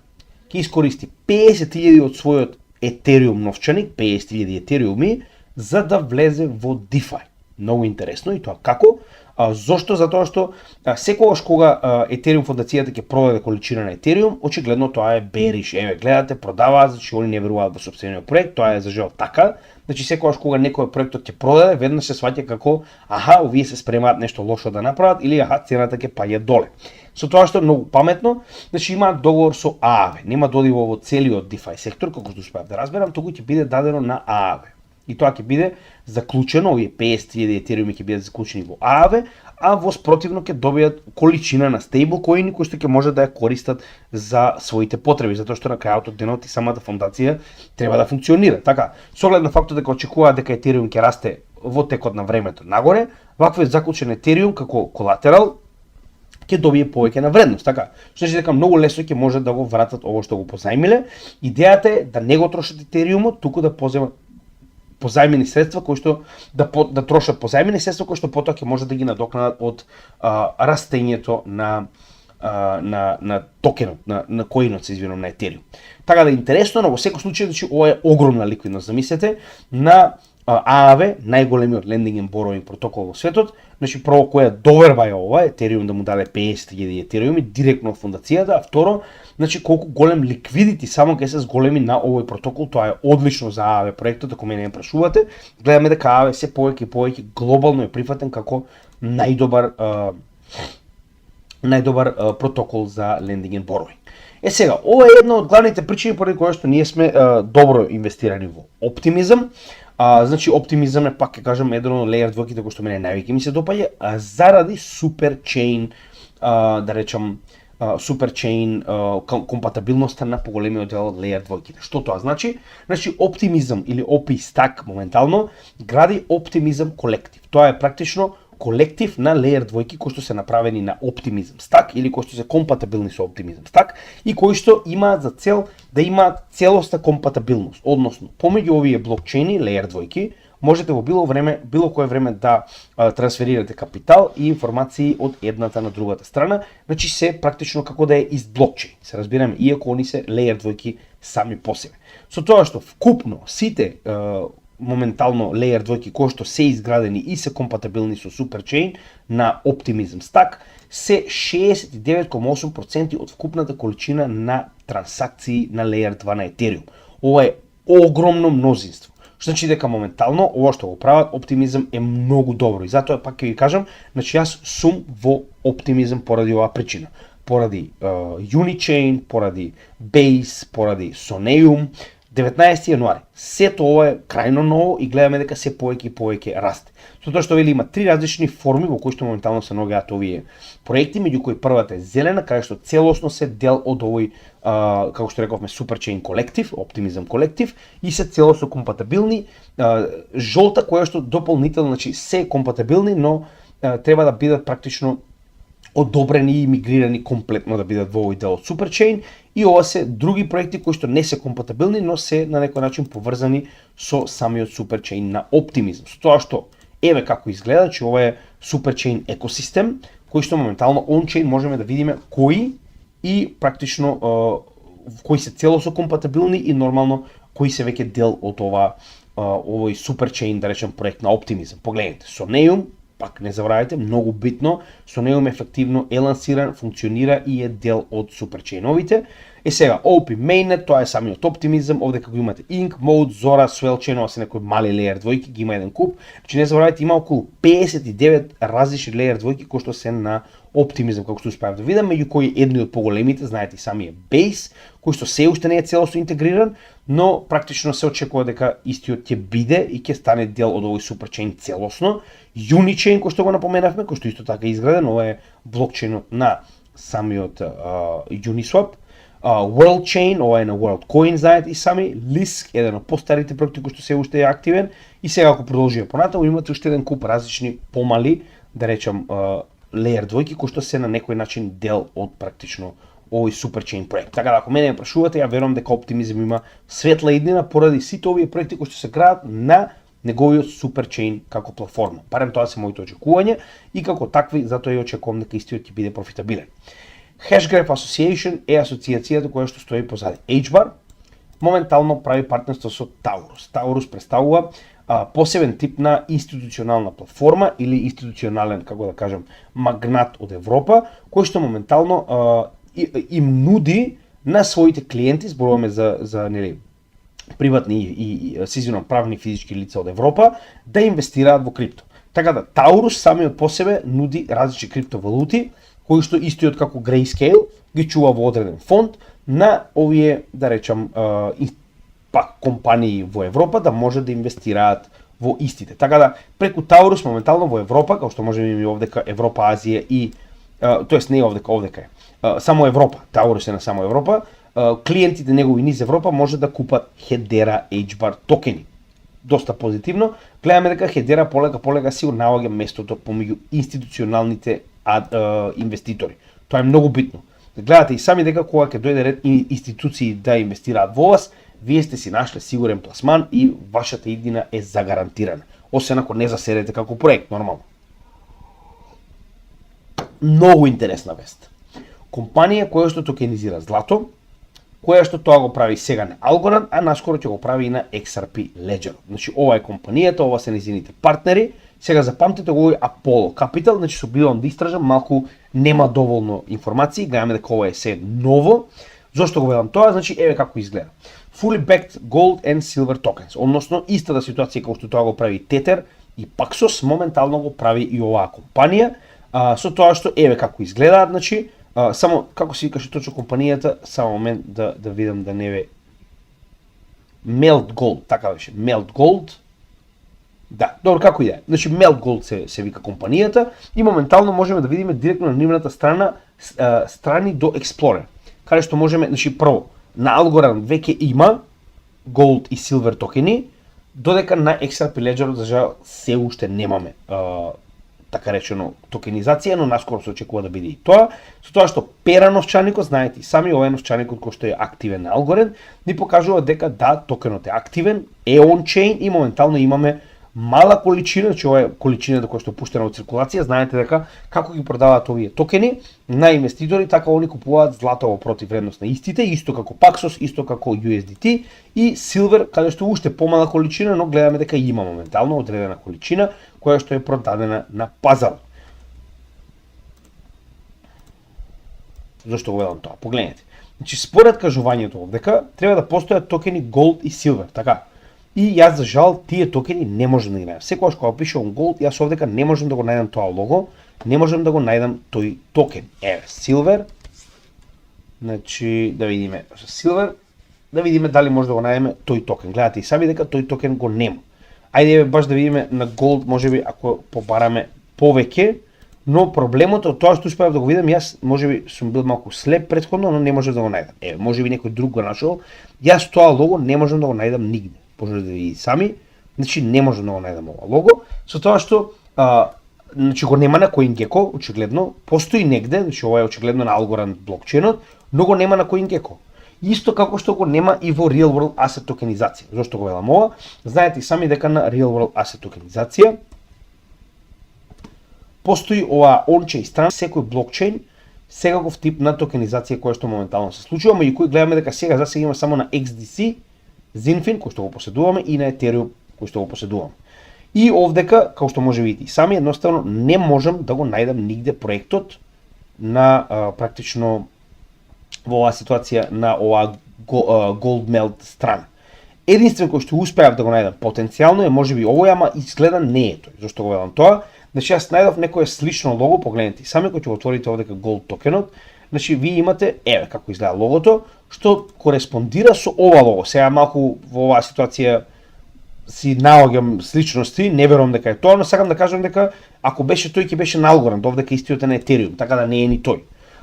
ќе искористи 50.000 од својот Етериум новчаник, 50.000 Етериуми, за да влезе во DeFi. Многу интересно, и тоа како? Зошто? Затоа што секогаш кога Етериум фондацијата ќе продаде количина на Етериум, очигледно тоа е бериш. Еве, гледате, продаваат, значи они не веруваат во сопствениот проект, тоа е за жал така. Значи секогаш кога некој проектот ќе продаде, веднаш се сваќа како овие се спремаат нешто лошо да направат или цената ќе паѓа доле. Со тоа што е многу паметно, значи имаат договор со ААВ. Нема додиво во целиот DeFi сектор, како што успеав да разберам, туку ќе биде дадено на ААВ. И тоа ќе биде заклучено, овие 50.000 етериуми ќе бидат заклучени во ААВ, а во спротивно ќе добијат количина на стейблкоини кои што ќе може да ја користат за своите потреби, затоа што на крајот од денот и самата фондација треба да функционира. Така, со оглед на фактот дека очекуваат дека етериум ќе расте во текот на времето нагоре, ваквиот заклучен етериум како колатерал ќе добие повеќе на вредност, така. Што значи дека многу лесно ќе може да го вратат ово што го позајмиле. Идејата е да не го трошат етериумот, туку да поземат позајмени средства кои што да трошат позајмени средства кои што потоа ќе може да ги надокнадат од растењето на токенот, на коинот, се извинувам, на етериум. Така да е интересно, но во секој случај, значи ова е огромна ликвидност. Замислете, на ААВ, најголемиот lending and borrowing протокол во светот, значи прво која доверба е ова, етериум да му даде 50.000 етериуми директно од фондацијата, а второ, значи колку голем ликвидити само ќе се зголеми на овој протокол, тоа е одлично за ААВ проектот, ако мене ме прашувате. Гледаме дека ААВ се повеќе и повеќе глобално е прифатен како најдобар протокол за lending and borrowing. Сега, ова е една од главните причини поради која што ние сме добро инвестирани во Optimism. Значи Optimism е, пак ќе кажам, еден од Layer 2-ките кој што мене највеќе ми се допаѓа, заради Superchain, да речам, Superchain компатабилноста на поголемиот дел од Layer 2-ките. Што тоа значи? Значи Optimism или OP Stack моментално гради Optimism колектив. Тоа е практично колектив на Layer 2 кои што се направени на Optimism Stack или кои што се компатабилни со Optimism Stack и кои што имаат за цел да имаат целосна компатабилност. Односно, помеѓу овие блокчейни Layer 2 можете во било кое време да трансферирате капитал и информации од едната на другата страна, значи се практично како да е ист блокчейн. Се разбираме, иако они се Layer 2 сами по себе. Со тоа што вкупно сите моментално Layer 2 кои што се изградени и се компатабилни со Superchain на Optimism Stack се 69,8% од вкупната количина на трансакции на Layer 2 на Ethereum. Ова е огромно мнозинство. Што значи дека моментално ова што го прават Optimism е многу добро и затоа пак ќе ви кажам, значи јас сум во Optimism поради оваа причина. Поради Unichain, поради Base, поради Soneum. 19 јануари. Сето ова е крајно ново и гледаме дека се повеќе и повеќе расте. Со тоа што вели има три различни форми во кои што моментално се наоѓаат овие проекти, меѓу кои првата е зелена, каде што целосно се дел од овој како што рековме Superchain колектив, Optimism колектив и се целосно компатабилни, жолта која што дополнително, значи се компатабилни, но треба да бидат практично одобрени и мигрирани комплетно да бидат во овој дел од Superchain и ова се други проекти кои што не се компатабилни, но се на некој начин поврзани со самиот Superchain на Optimism. Со тоа што еве како изгледа, че ова е Superchain екосистем кој што моментално on-chain можеме да видиме кои и практично кои се целосно компатабилни и нормално кои се веќе дел од овој Superchain, да речем, проект на Optimism. Погледнете, Soneum, пак не забравяйте, многу битно, Soneum ефективно е лансиран, функционира и е дел од Superchain-овите. Сега, OP Mainnet, тоа е самиот оптимизм, овде како имате Ink, Mode, Zora, Swellchain, ова се некои мали layer двојки, ги има еден куп. Значи не заборавајте, има околу 59 различни layer двојки кои што се на оптимизм, како што успеав да видам, меѓу кои едни од поголемите, знаете и самиот Base, кој што се уште не е целосно интегриран, но практично се очекува дека истиот ќе биде и ќе стане дел од овој суперчейн целосно. Unichain, кој што го напоменавме, кој што исто така е изграден, ова е блокчейнот на самиот Uniswap. WorldChain, ова е на WorldCoin, знаете и сами, Lisk, еден од постарите проекти кои што се уште е активен, и сега ако продолжиме понатаму, имате уште еден куп различни помали, да речам, layer двојки кои што се на некој начин дел од практично овој суперчейн проект. Така да ако мене ме прашувате, ја верувам дека оптимизм има светла иднина поради сите овие проекти кои што се градат на неговиот суперчейн како платформа. Барем тоа се моите очекувања и како такви, затоа и очекувам дека истиот ќе биде профитабилен. Hashgraph Association е асоциацијата која што стои позади HBAR, моментално прави партнерство со Taurus. Taurus представува посебен тип на институционална платформа или институционален, како да кажам, магнат од Европа, кој што моментално им нуди на своите клиенти, зборуваме за нели приватни и сизивно правни физички лица од Европа, да инвестираат во крипто. Така да Taurus самиот по себе нуди различни криптовалути, кои што истиот како Grayscale ги чува во одреден фонд на овие, да речам, компании во Европа да може да инвестираат во истите. Така да преку Taurus моментално во Европа, како што може да видиме овдека Европа, Азија и тоест не овдека е. Само Европа, Taurus е на само Европа, клиентите негови низ Европа може да купат Hedera HBAR токени. Доста позитивно. Гледаме дека Hedera полека си наоѓа местото помеѓу институционалните инвеститори. Тоа е многу битно. Гледате и сами дека кога ќе дојде ред институции да инвестираат во вас, вие сте си нашле сигурен пласман и вашата иднина е загарантирана. Освен ако не заседете како проект, нормално. Многу интересна вест. Компанија која што токенизира злато, која што тоа го прави сега на Algorand, а наскоро ќе го прави и на XRP Ledger. Значи ова е компанијата, ова се незините партнери. Сега запамтете го Apollo Capital, значи се обидувам да истражам, малку нема доволно информации, гледаме дека ова е се ново. Зошто го велам тоа? Значи еве како изгледа. Fully backed gold and silver tokens, односно истата ситуација како што тоа го прави Tether и Paxos, моментално го прави и оваа компанија, со тоа што еве како изгледаат, значи само како се викаше точно компанијата, само момент да видам да не ве Melt Gold, така беше, Melt Gold. Да, добро, како и да е. Значи Melt Gold се вика компанијата и моментално можеме да видиме директно на нивната страна страни до Explorer, каде што можеме, значи прво на Algorand веќе има Gold и Silver токени, додека на XRP Ledger за жал се уште немаме така речено токенизација, но наскоро се очекува да биде и тоа. Со тоа што пера новчаникот, знаете и сами, ова е новчаникот кој што е активен на Algorand, ни покажува дека да, токенот е активен, е on-chain и моментално имаме мала количина, значи ова е количината која што е пуштена од циркулација, знаете дека како ги продаваат овие токени на инвеститори, така они купуваат злато во противвредност на истите, исто како Paxos, исто како USDT и Silver, каде што уште помала количина, но гледаме дека има моментално одредена количина која што е продадена на пазар. Зошто го велам тоа? Погледнете. Значи според кажувањето овдека треба да постојат токени Gold и Silver, така. И јас за жал тие токени не можам да ги најдам. Секогаш кога пишувам Gold, јас овдека не можам да го најдам тоа лого, не можам да го најдам тој токен. Еве, Silver. Значи да видиме Silver, да видиме дали може да го најдеме тој токен. Гледате и сами дека тој токен го нема. Ајде еве баш да видиме на Gold, можеби ако побараме повеќе, но проблемот од тоа што успеав да го видам, јас можеби сум бил малку слеп претходно, но не можев да го најдам. Еве, можеби некој друг го нашол. Јас тоа лого не можам да го најдам нигде. Можете да видите сами, значи не можам да го најдам ова лого, со тоа што значи го нема на CoinGecko, очигледно, постои негде, значи ова е очигледно на Algorand блокчейнот, но го нема на CoinGecko. Исто како што го нема и во Real World Asset токенизација. Зошто го велам ова? Знаете и сами дека на Real World Asset токенизација постои ова on-chain страна, секој блокчейн секаков тип на токенизација која што моментално се случува, меѓу кои гледаме дека сега за сега има само на XDC, Zinfin, кој што го поседуваме, и на Ethereum, кој што го поседуваме. И овдека, како што може видите и сами, едноставно не можам да го најдам нигде проектот на практично во оваа ситуација на оваа gold melt страна. Единствен кој што успеав да го најдам потенцијално е можеби овој, ама изгледа не е тој. Зошто го велам тоа? Значи јас најдов некое слично лого, погледнете, сами кога ќе го отворите овдека gold токенот, значи вие имате еве како изгледа логото, што кореспондира со ова лого. Сега малку во оваа ситуација си наоѓам сличности, не верувам дека е тоа, но сакам да кажам дека ако беше тој ќе беше на Algorand, овдека истиот е на Ethereum, така да не е ни тој.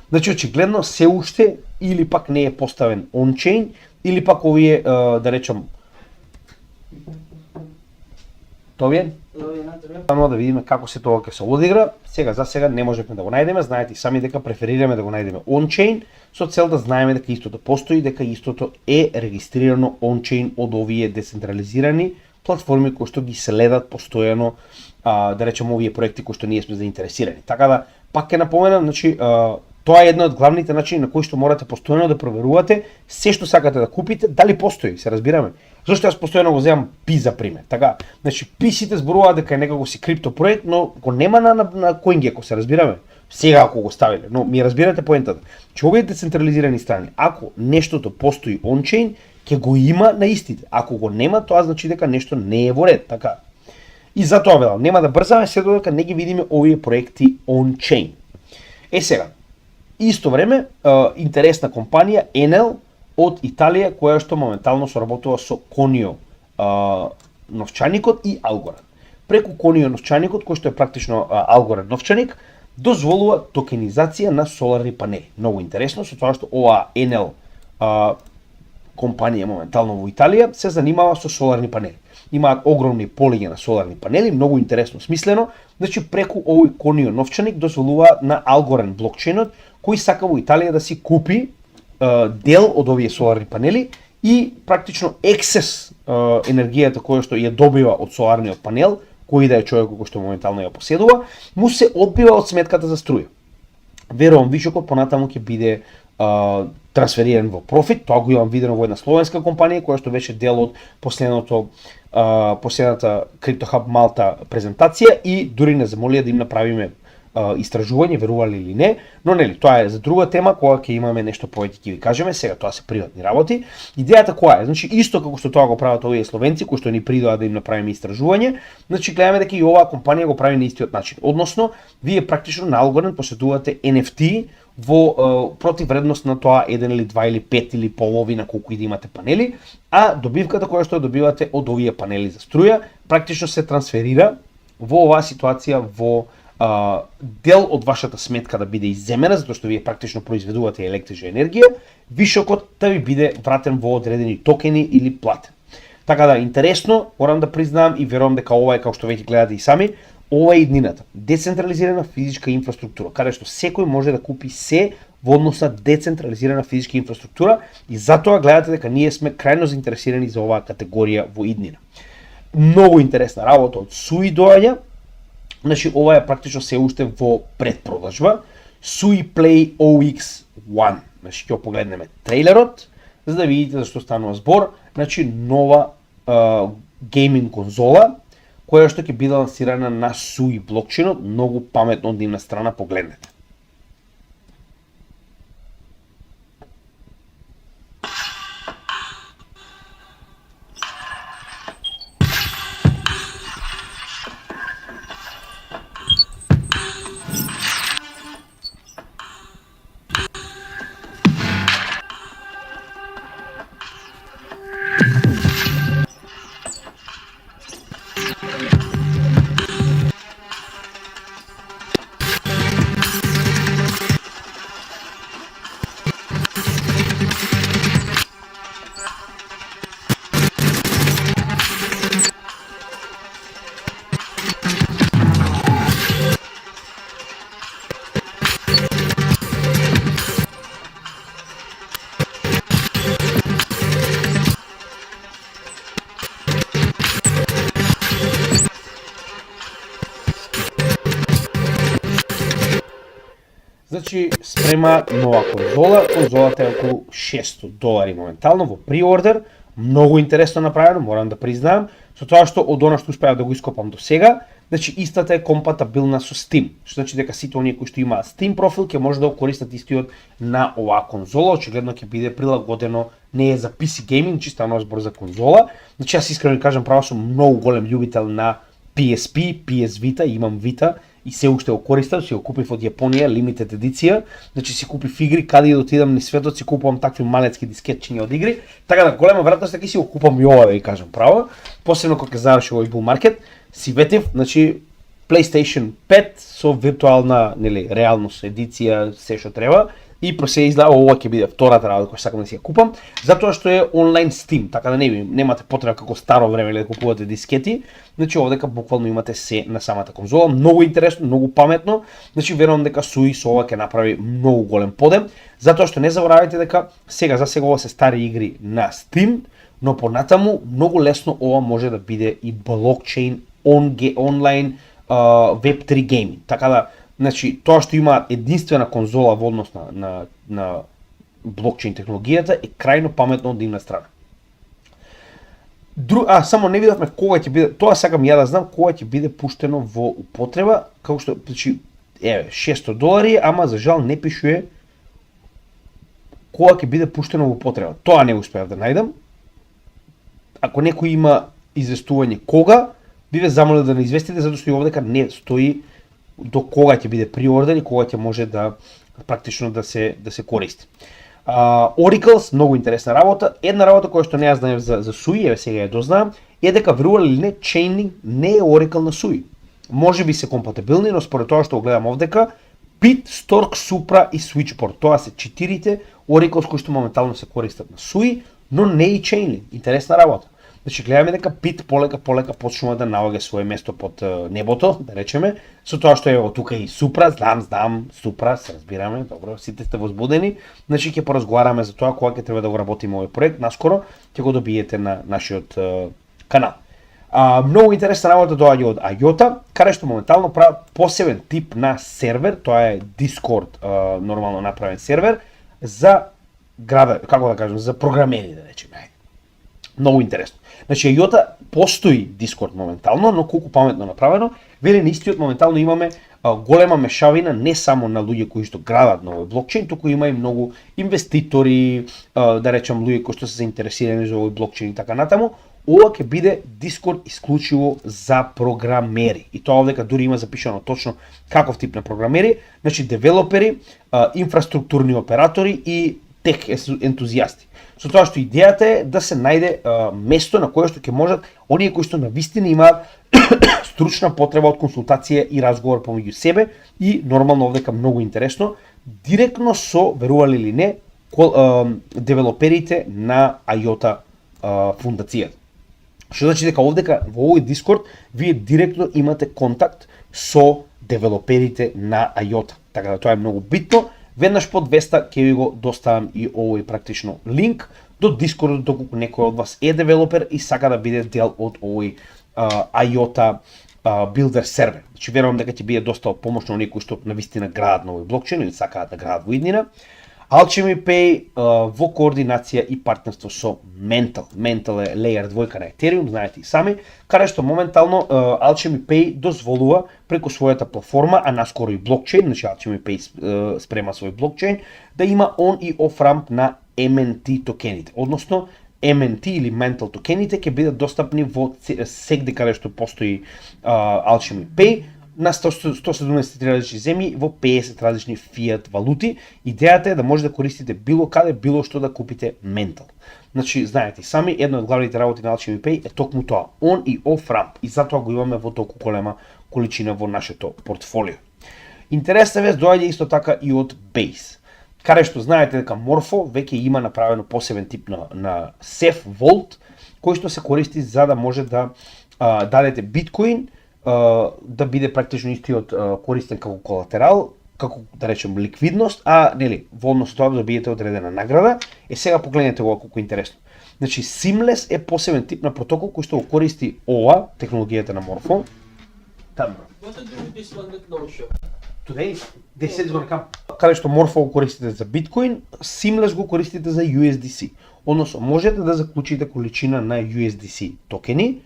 Значи очигледно се уште или пак не е поставен on-chain, или пак овие, да речам, тоа е? Само да видиме како се тоа ќе се одигра. Сега за сега не можеме да го најдеме, знаете сами дека преферираме да го најдеме on-chain со цел да знаеме дека истото постои, дека истото е регистрирано on-chain од овие децентрализирани платформи кои што ги следат постојано, да речем, овие проекти кои што ние сме заинтересирани. Така да пак ќе напоменам, значи тоа е една од главните начини на кои што морате постојано да проверувате се што сакате да купите, дали постои, се разбираме. Зошто јас постојано го земам Пи за пример. Така, значи Пи сите зборуваат дека е некако си крипто проект, но го нема на CoinGecko, се разбираме. Сега ако го ставиле, но ми разбирате поентата. Че овие децентрализирани страни, ако нештото постои on-chain, ќе го има на истите. Ако го нема, тоа значи дека нешто не е во ред, така. И затоа велам, нема да брзаме се додека не ги видиме овие проекти on-chain. Сега, исто време, интересна компанија Enel од Италија, која што моментално соработува со Conio новчаникот и Algorand. Преку Conio новчаникот, кој што е практично Algorand новчаник, дозволува токенизација на соларни панели. Многу интересно, со тоа што ова Enel компанија моментално во Италија се занимава со соларни панели. Имаат огромни полиња на соларни панели, многу интересно смислено. Значи преку овој Conio новчаник дозволува на Algorand блокчейнот, кој сака во Италија да си купи дел од овие соларни панели и практично ексес енергијата која што ја добива од соларниот панел, кој да е човекот кој што моментално ја поседува, му се одбива од сметката за струја. Верувам вишокот понатаму ќе биде трансфериран во профит. Тоа го имам видено во една словенска компанија која што беше дел од последната CryptoHub Malta презентација и дури не замолија да им направиме истражување, верували или не, но нели, тоа е за друга тема, кога ќе имаме нешто повеќе ќе ви кажеме, сега тоа се приватни работи. Идејата која е? Значи исто како што тоа го прават овие словенци кои што ни придоа да им направиме истражување, значи гледаме дека и оваа компанија го прави на истиот начин. Односно, вие практично на Algorand поседувате NFT во противвредност на тоа 1 или 2 или 5 или половина колку и да имате панели, а добивката која што добивате од овие панели за струја практично се трансферира во оваа ситуација во дел од вашата сметка да биде изземена, затоа што вие практично произведувате електрична енергија, вишокот да ви биде вратен во одредени токени или платен. Така да, интересно, морам да признавам и верувам дека ова е, како што веќе гледате и сами, ова е иднината. Децентрализирана физичка инфраструктура, каде што секој може да купи се во однос на децентрализирана физичка инфраструктура и затоа гледате дека ние сме крајно заинтересирани за оваа категорија во иднина. Многу интересна работа од Sui доаѓа. Значи, ова е практично се уште во предпродажба. Sui Play OX1. Значи, ќе погледнеме трейлерот, за да видите за што станува збор. Значи, нова гейминг конзола, која што ќе биде лансирана на Sui блокчейнот, многу паметно од нивна страна, погледнете. Значи, спрема нова конзола. Конзолата е околу $600 моментално во преордер. Многу интересно направено, морам да признаам. Со тоа што од она што успеав да го ископам до сега, Значи истата е компатабилна со Steam, што значи дека сите оние кои што имаат Steam профил ќе може да го користат истиот на оваа конзола, очигледно ќе биде прилагодено, не е за PC gaming, чисто на збор за конзола. Значи јас искрено кажам, право сум многу голем љубител на PSP, PS Vita, имам Vita и се уште го користам, си го купив од Јапонија, limited едиција, значи си купив игри, каде и да отидам низ светот, си купувам такви малецки дискетчиња од игри, така да голема веројатност дека си го купам и ова, да ви кажам право, посебно кога ќе заврши овој bull market, си ветив, значи PlayStation 5 со виртуална, нели, реалност едиција, се што треба, и се изгледа ова ќе биде втората работа која сакам да си ја купам, затоа што е онлайн Steam, така да немате потреба како старо време да купувате дискети, значи овдека буквално имате се на самата конзола, многу интересно, многу паметно, значи верувам дека Суи со ова ќе направи многу голем подем, затоа што не заборавајте дека за сега ова се стари игри на Steam, но понатаму многу лесно ова може да биде и блокчейн онлайн Web3 гейминг, така да значи, тоа што има единствена конзола во однос на блокчейн технологијата е крајно паметно од нивна страна. Само не видовме кога ќе биде, тоа сакам ја да знам кога ќе биде пуштено во употреба, како што, значи, $600, ама за жал не пишува кога ќе биде пуштено во употреба. Тоа не успеав да најдам. Ако некој има известување кога, би ве замолил да не известите, затоа што и овдека не стои до кога ќе биде приордер и кога ќе може да практично да се користи. Oracles, многу интересна работа. Една работа која што не ја знаев за Sui, еве сега ја дознаам, е дека верували или не, Chainlink не е Oracle на Sui. Може би се компатибилни, но според тоа што го гледам овдека, Pit, Stork, Supra и Switchport, тоа се 4 Oracles кои што моментално се користат на Sui, но не и Chainlink. Интересна работа. Значи гледаме дека Pit полека почнува да наоѓа свое место под небото, да речеме, со тоа што е тука и Supra, знам, Supra, се разбираме, добро, сите сте возбудени, значи ќе поразговараме за тоа кога ќе треба да го работиме овој проект, наскоро ќе го добиете на нашиот канал. Многу интересна работа доаѓа од IOTA, каде што моментално прави посебен тип на сервер, тоа е Discord, нормално направен сервер за како да кажем, за програмери, да речеме. Многу интересно. Значи, IOTA постои Discord моментално, но колку паметно направено, вели на истиот моментално имаме голема мешавина не само на луѓе кои што градат на овој блокчейн, туку има и многу инвеститори, да речам луѓе кои што се заинтересирани за овој блокчейн и така натаму. Ова ќе биде Discord исклучиво за програмери. И тоа овдека дури има запишано точно каков тип на програмери, значи девелопери, инфраструктурни оператори и тех ентузијасти. Со тоа што идејата е да се најде место на кое што ќе можат оние кои што навистина имаат стручна потреба од консултација и разговор помеѓу себе и нормално овдека многу интересно, директно со, верували или не, девелоперите на IOTA фундацијата. Што значи дека овдека во овој Discord вие директно имате контакт со девелоперите на IOTA. Така да тоа е многу битно. Веднаш по 200 ќе ви го доставам и овој практично линк до Discord, доколку некој од вас е девелопер и сака да биде дел од овој IOTA Builder сервер. Значи верувам дека ќе биде доста помошно оние кои што навистина градат на овој блокчейн или сакаат да градат во иднина. Alchemy Pay во координација и партнерство со Mental. Mental е Layer 2 на Ethereum, знаете и сами, каде што моментално Alchemy Pay дозволува преку својата платформа, а наскоро и блокчейн, значи Alchemy Pay спрема свој блокчейн, да има on и off ramp на MNT токените. Односно, MNT или Mental токените ќе бидат достапни во сегде каде што постои Alchemy Pay, на 173 различни земји во 50 различни фиат валути. Идејата е да може да користите било каде, било што да купите Mental. Значи, знаете сами, една од главните работи на Alchemy Pay е токму тоа, on и off ramp, и затоа го имаме во толку голема количина во нашето портфолио. Интересна вест доаѓа исто така и од Base, каде што знаете дека Morpho веќе има направено посебен тип на Ceph Vault, кој што се користи за да може да дадете биткоин, да биде практично истиот користен како колатерал, како да речем ликвидност, а нели во однос тоа добиете одредена награда. Сега погледнете ова колку интересно. Значи Seamless е посебен тип на протокол кој што го користи ова технологијата на Morpho. What to do with this one with no show? Today, this is gonna come. Каде што Morpho го користите за биткоин, Seamless го користите за USDC. Односно можете да заклучите количина на USDC токени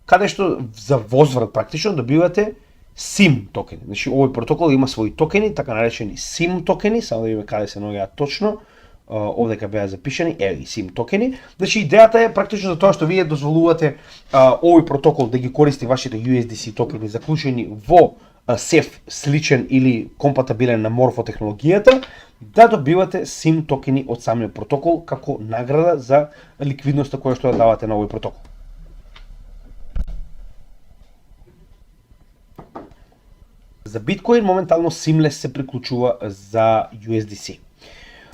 каде што за возврат практично добивате SIM токени. Значи овој протокол има своји токени, така наречени SIM токени, само да видиме каде се наоѓаат точно. Овдека беа запишани, еви SIM токени. Значи идејата е практично за тоа што вие дозволувате овој протокол да ги користи вашите USDC токени заклучени во сеф сличен или компатибилен на морфотехнологијата, да добивате SIM токени од самиот протокол како награда за ликвидноста која што ја давате на овој протокол. За биткоин моментално Seamless се приклучува за USDC.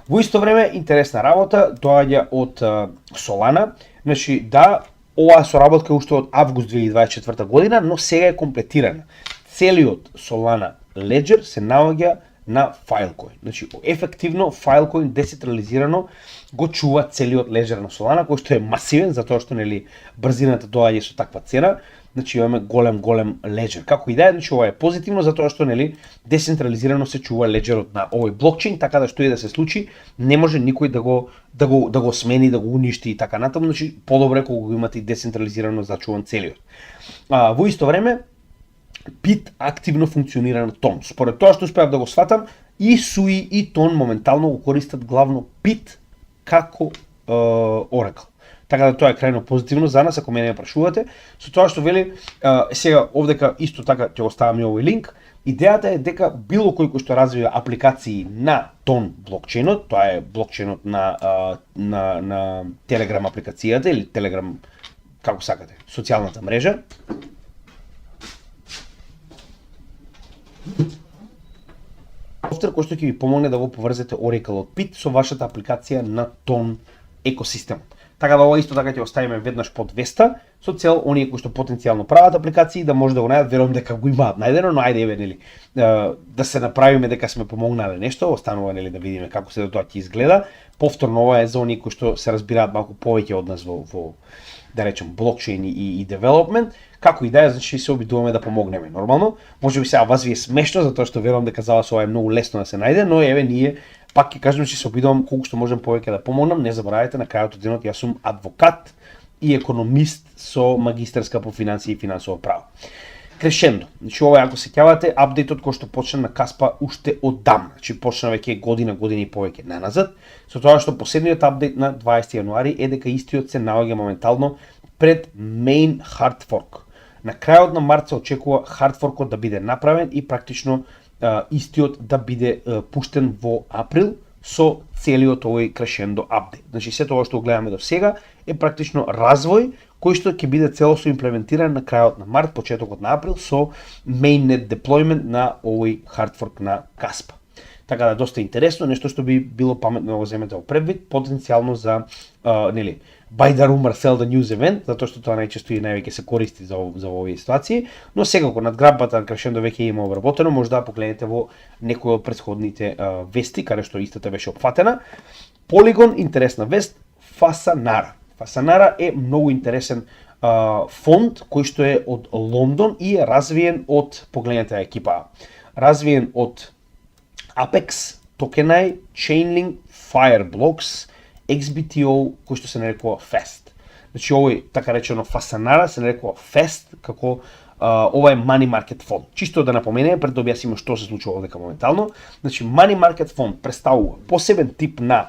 Во исто време, интересна работа доаѓа од Solana. Значи, да, оваа соработка е уште од август 2024 година, но сега е комплетирана. Целиот Solana Ledger се наоѓа на Filecoin. Значи, ефективно Filecoin децентрализирано го чува целиот леџер на Solana, кој што е масивен, затоа што нели брзината доаѓа со таква цена. Значи имаме голем леџер. Како и да е, значи ова е позитивно затоа што нели децентрализирано се чува леџерот на овој блокчейн, така да што и да се случи, не може никој да го смени, да го уништи и така натаму, значи подобре кога го имате децентрализирано зачуван целиот. Во исто време PIT активно функционира на Тон. Според тоа што успеав да го сватам, и Sui и Тон моментално го користат главно PIT како Oracle. Така да тоа е крајно позитивно за нас, ако мене ме прашувате. Со тоа што вели, сега овдека исто така ќе оставам и овој линк, идејата е дека било кој кој што развива апликации на Тон блокчейнот, тоа е блокчейнот на Telegram апликацијата или Telegram, како сакате, социјалната мрежа, софтвер кој што ќе ви помогне да го поврзете Oracle од PIT со вашата апликација на Тон екосистемот. Така да ова исто така ќе оставиме веднаш под 200 со цел оние кои што потенцијално прават апликации да може да го најдат, верувам дека го имаат најдено, но ајде еве нели да се направиме дека сме помогнале нешто, останува нели да видиме како се тоа ќе изгледа. Повторно ова е за оние кои што се разбираат малку повеќе од нас во да речем блокчейн и девелопмент. Како и да е, значи се обидуваме да помогнеме. Нормално, можеби сега вас ви е смешно затоа што верувам дека за вас ова е многу лесно да се најде, но еве ние пак ќе кажам че се обидувам колку што можам повеќе да помогнам. Не заборавајте, на крајот од денот јас сум адвокат и економист со магистерска по финансии и финансово право. Крешендо. Значи ова ако сеќавате апдейтот кој што почна на Каспа уште оддамна, значи почна веќе година и повеќе наназад, со тоа што последниот апдейт на 20 јануари е дека истиот се наоѓа моментално пред main hard fork. На крајот на март се очекува hard forkот да биде направен и практично истиот да биде пуштен во април со целиот овој крешендо апдейт. Значи се тоа што го гледаме до сега е практично развој кој што ќе биде целосно имплементиран на крајот на март, почетокот на април со mainnet deployment на овој hard fork на Каспа. Така да доста интересно, нешто што би било паметно да го земете во предвид, потенцијално за нели buy the rumor sell the news event, затоа што тоа најчесто и највеќе се користи за овие ситуации, но секако надграббата на крешендо веќе има обработено, може да погледнете во некои од претходните вести каде што истата беше опфатена. Polygon, интересна вест, Fasanara. Fasanara е многу интересен фонд кој што е од Лондон и е развиен од, погледнете екипа, развиен од Apex, Tokenai, Chainlink, Fireblocks, XBTO, кој што се нарекува FAST. Значи овој така речено Fasanara се нарекува FAST како ова е money market фонд. Чисто да напоменеме пред да објасниме што се случува овдека моментално. Значи money market фонд представува посебен тип на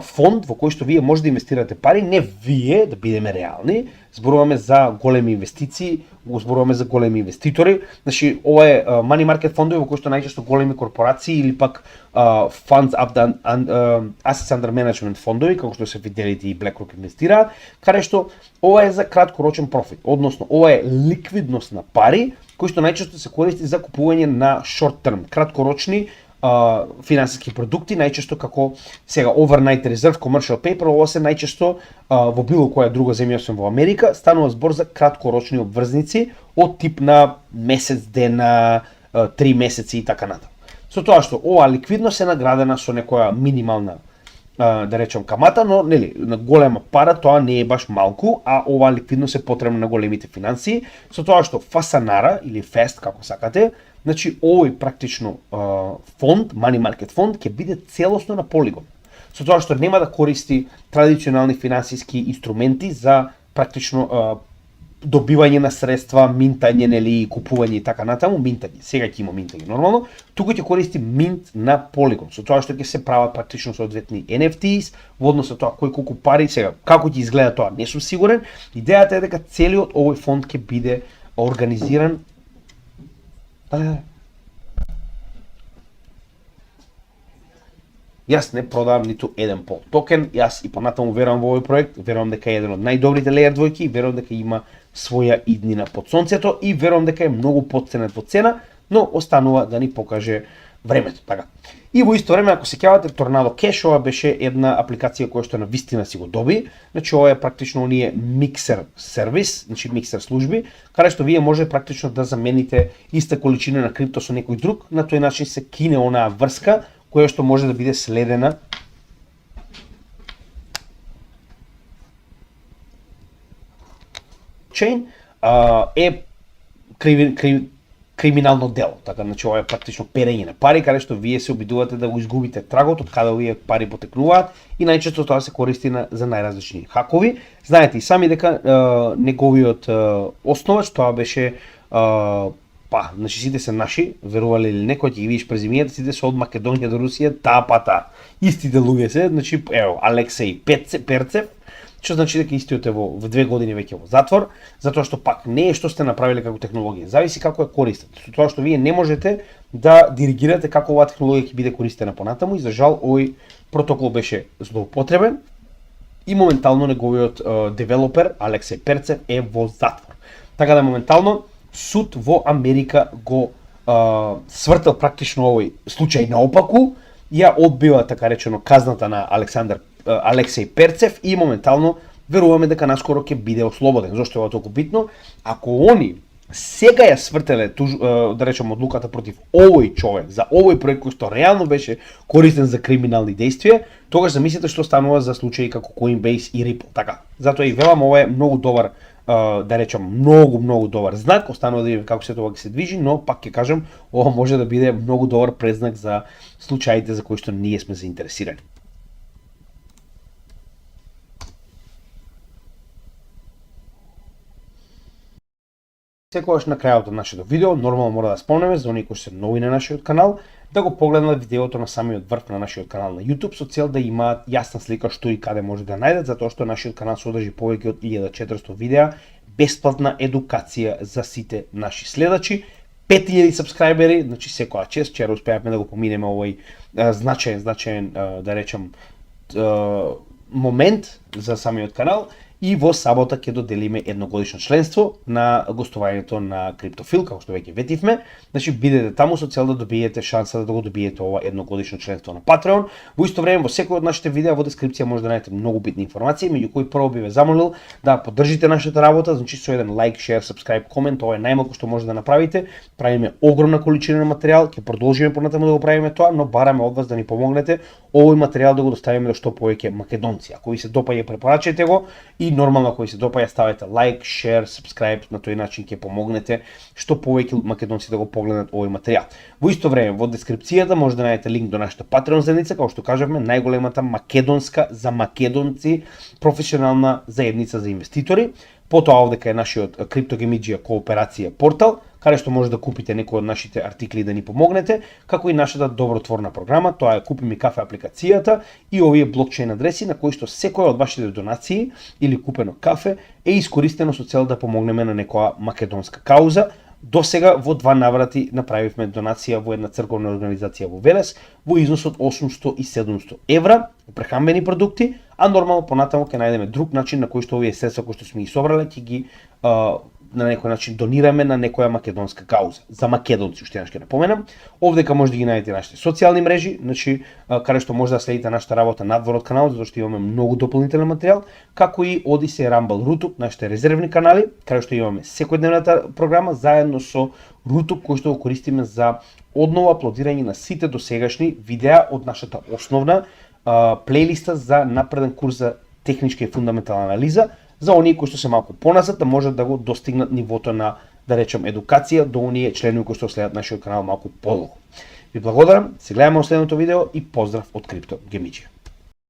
фонд во кој што вие може да инвестирате пари, не вие, да бидеме реални, зборуваме за големи инвестиции, зборуваме за големи инвеститори. Значи ова е money market фондови во кои што најчесто големи корпорации или пак funds assets under management фондови, како што се Fidelity и BlackRock инвестираат, каде што ова е за краткорочен профит, односно ова е ликвидност на пари кои што најчесто се користи за купување на short term, краткорочни финансиски продукти, најчесто како сега overnight reserve, commercial paper, ова се најчесто во било која друга земја освен во Америка, станува збор за краткорочни обврзници од тип на месец дена, 3 месеци и така натаму. Со тоа што оваа ликвидност е наградена со некоја минимална да речем камата, но нели на голема пара тоа не е баш малку, а оваа ликвидност е потребна на големите финансии, со тоа што Fasanara или FAST како сакате, значи овој практично фонд, money market фонд ќе биде целосно на Polygon. Со тоа што нема да користи традиционални финансиски инструменти за практично добивање на средства, минтање, нели, купување и така натаму, минтање. Сега ќе има минтање нормално. Туку ќе користи минт на Polygon, со тоа што ќе се прават практично соодветни NFTs, во однос со тоа кој колку пари сега, како ќе изгледа тоа, не сум сигурен. Идејата е дека целиот овој фонд ќе биде организиран. Јас не продавам ниту еден пол токен, јас и понатаму верувам во овој проект, верувам дека е еден од најдобрите Layer двојки, верувам дека има своја иднина под сонцето и верувам дека е многу потценет во цена, но останува да ни покаже времето, така. И во исто време, ако се сеќавате, Tornado Cash, ова беше една апликација која што на вистина си го доби, значи ова е практично оние миксер сервис, значи миксер служби, каде што вие може практично да замените иста количина на крипто со некој друг, на тој начин се кине онаа врска која што може да биде следена чейн е криминално дело. Така, значи ова е практично перење на пари, каде што вие се обидувате да го изгубите трагот од каде овие пари потекнуваат и најчесто тоа се користи за најразлични хакови. Знаете и сами дека неговиот основач тоа беше значи сите се наши, верували или не, кој ќе ги видиш презимијата, сите се од Македонија до Русија, таа. Истите луѓе се, значи, ево, Алексеј Перцев, што значи дека истиот е во 2 години веќе во затвор, затоа што пак не е што сте направиле како технологија, зависи како ја користите. Со тоа што вие не можете да диригирате како оваа технологија ќе биде користена понатаму и за жал овој протокол беше злоупотребен и моментално неговиот девелопер Алексеј Перцев е во затвор. Така да моментално суд во Америка го свртел практично овој случај наопаку, ја одбива така речено казната на Алексеј Перцев и моментално веруваме дека наскоро ќе биде ослободен. Зошто е ова толку битно? Ако они сега ја свртеле да речем одлуката против овој човек за овој проект кој што реално беше користен за криминални действија, тогаш замислете што станува за случаи како Coinbase и Ripple. Така, затоа и велам ова е многу добар да речем многу добар знак, останува да видиме како се тоа ќе се движи, но пак ќе кажам, ова може да биде многу добар предзнак за случаите за кои што ние сме заинтересирани. Секогаш на крајот од нашето видео, нормално мора да спомнеме за оние кои се нови на нашиот канал, да го погледнат видеото на самиот врв на нашиот канал на YouTube со цел да имаат јасна слика што и каде може да најдат, затоа што нашиот канал содржи повеќе од 1400 видеа, бесплатна едукација за сите наши следачи, 5000 сабскрајбери, значи секоја чест, вчера успеавме да го поминеме овој значаен да речем момент за самиот канал. И во сабота ќе доделиме едногодишно членство на гостувањето на Криптофил, како што веќе ветивме. Значи бидете таму со цел да добиете шанса да го добиете ова едногодишно членство на Patreon. Во исто време во секој од нашите видеа во дескрипција може да најдете многу битни информации, меѓу кои прво би ве замолил да поддржите нашата работа, значи со еден лайк, шер, сабскрајб, комент, ова е најмалку што може да направите. Правиме огромна количина на материјал, ќе продолжиме понатаму да го правиме тоа, но бараме од вас да ни помогнете овој материјал да го доставиме до што повеќе македонци. Ако ви се допаѓа, препорачајте го и нормално ако ви се допаѓа ставете лайк, шер, сабскрајб, на тој начин ќе помогнете што повеќе македонци да го погледнат овој материјал. Во исто време во дескрипцијата може да најдете линк до нашата Patreon заедница, како што кажавме, најголемата македонска за македонци професионална заедница за инвеститори. Потоа овдека е нашиот CryptoGamidžија кооперација портал, каде што може да купите некои од нашите артикли да ни помогнете, како и нашата добротворна програма, тоа е Купи ми кафе апликацијата и овие блокчейн адреси на кои што секоја од вашите донации или купено кафе е искористено со цел да помогнеме на некоја македонска кауза. До сега во 2 наврати направивме донација во една црковна организација во Велес во износ од 800 и 700 евра во прехранбени продукти, а нормално понатаму ќе најдеме друг начин на кој што овие средства кои што сме ги собрале ќе ги на некој начин донираме на некоја македонска кауза. За македонци, уште еднаш ќе напоменам. Овдека може да ги најдете нашите социјални мрежи, значи каде што може да следите нашата работа надвор од каналот, затоа што имаме многу дополнителен материјал, како и Odyssey, Rumble, Rutube, нашите резервни канали, каде што имаме секојдневната програма заедно со Rutube кој што го користиме за одново аплодирање на сите досегашни видеа од нашата основна плейлиста за напреден курс за техничка и фундаментална анализа, за оние кои што се малку поназад да можат да го достигнат нивото на, да речем, едукација до оние членови кои што следат нашиот канал малку подолго. Ви благодарам, се гледаме во следното видео и поздрав од Крипто Гемиџија.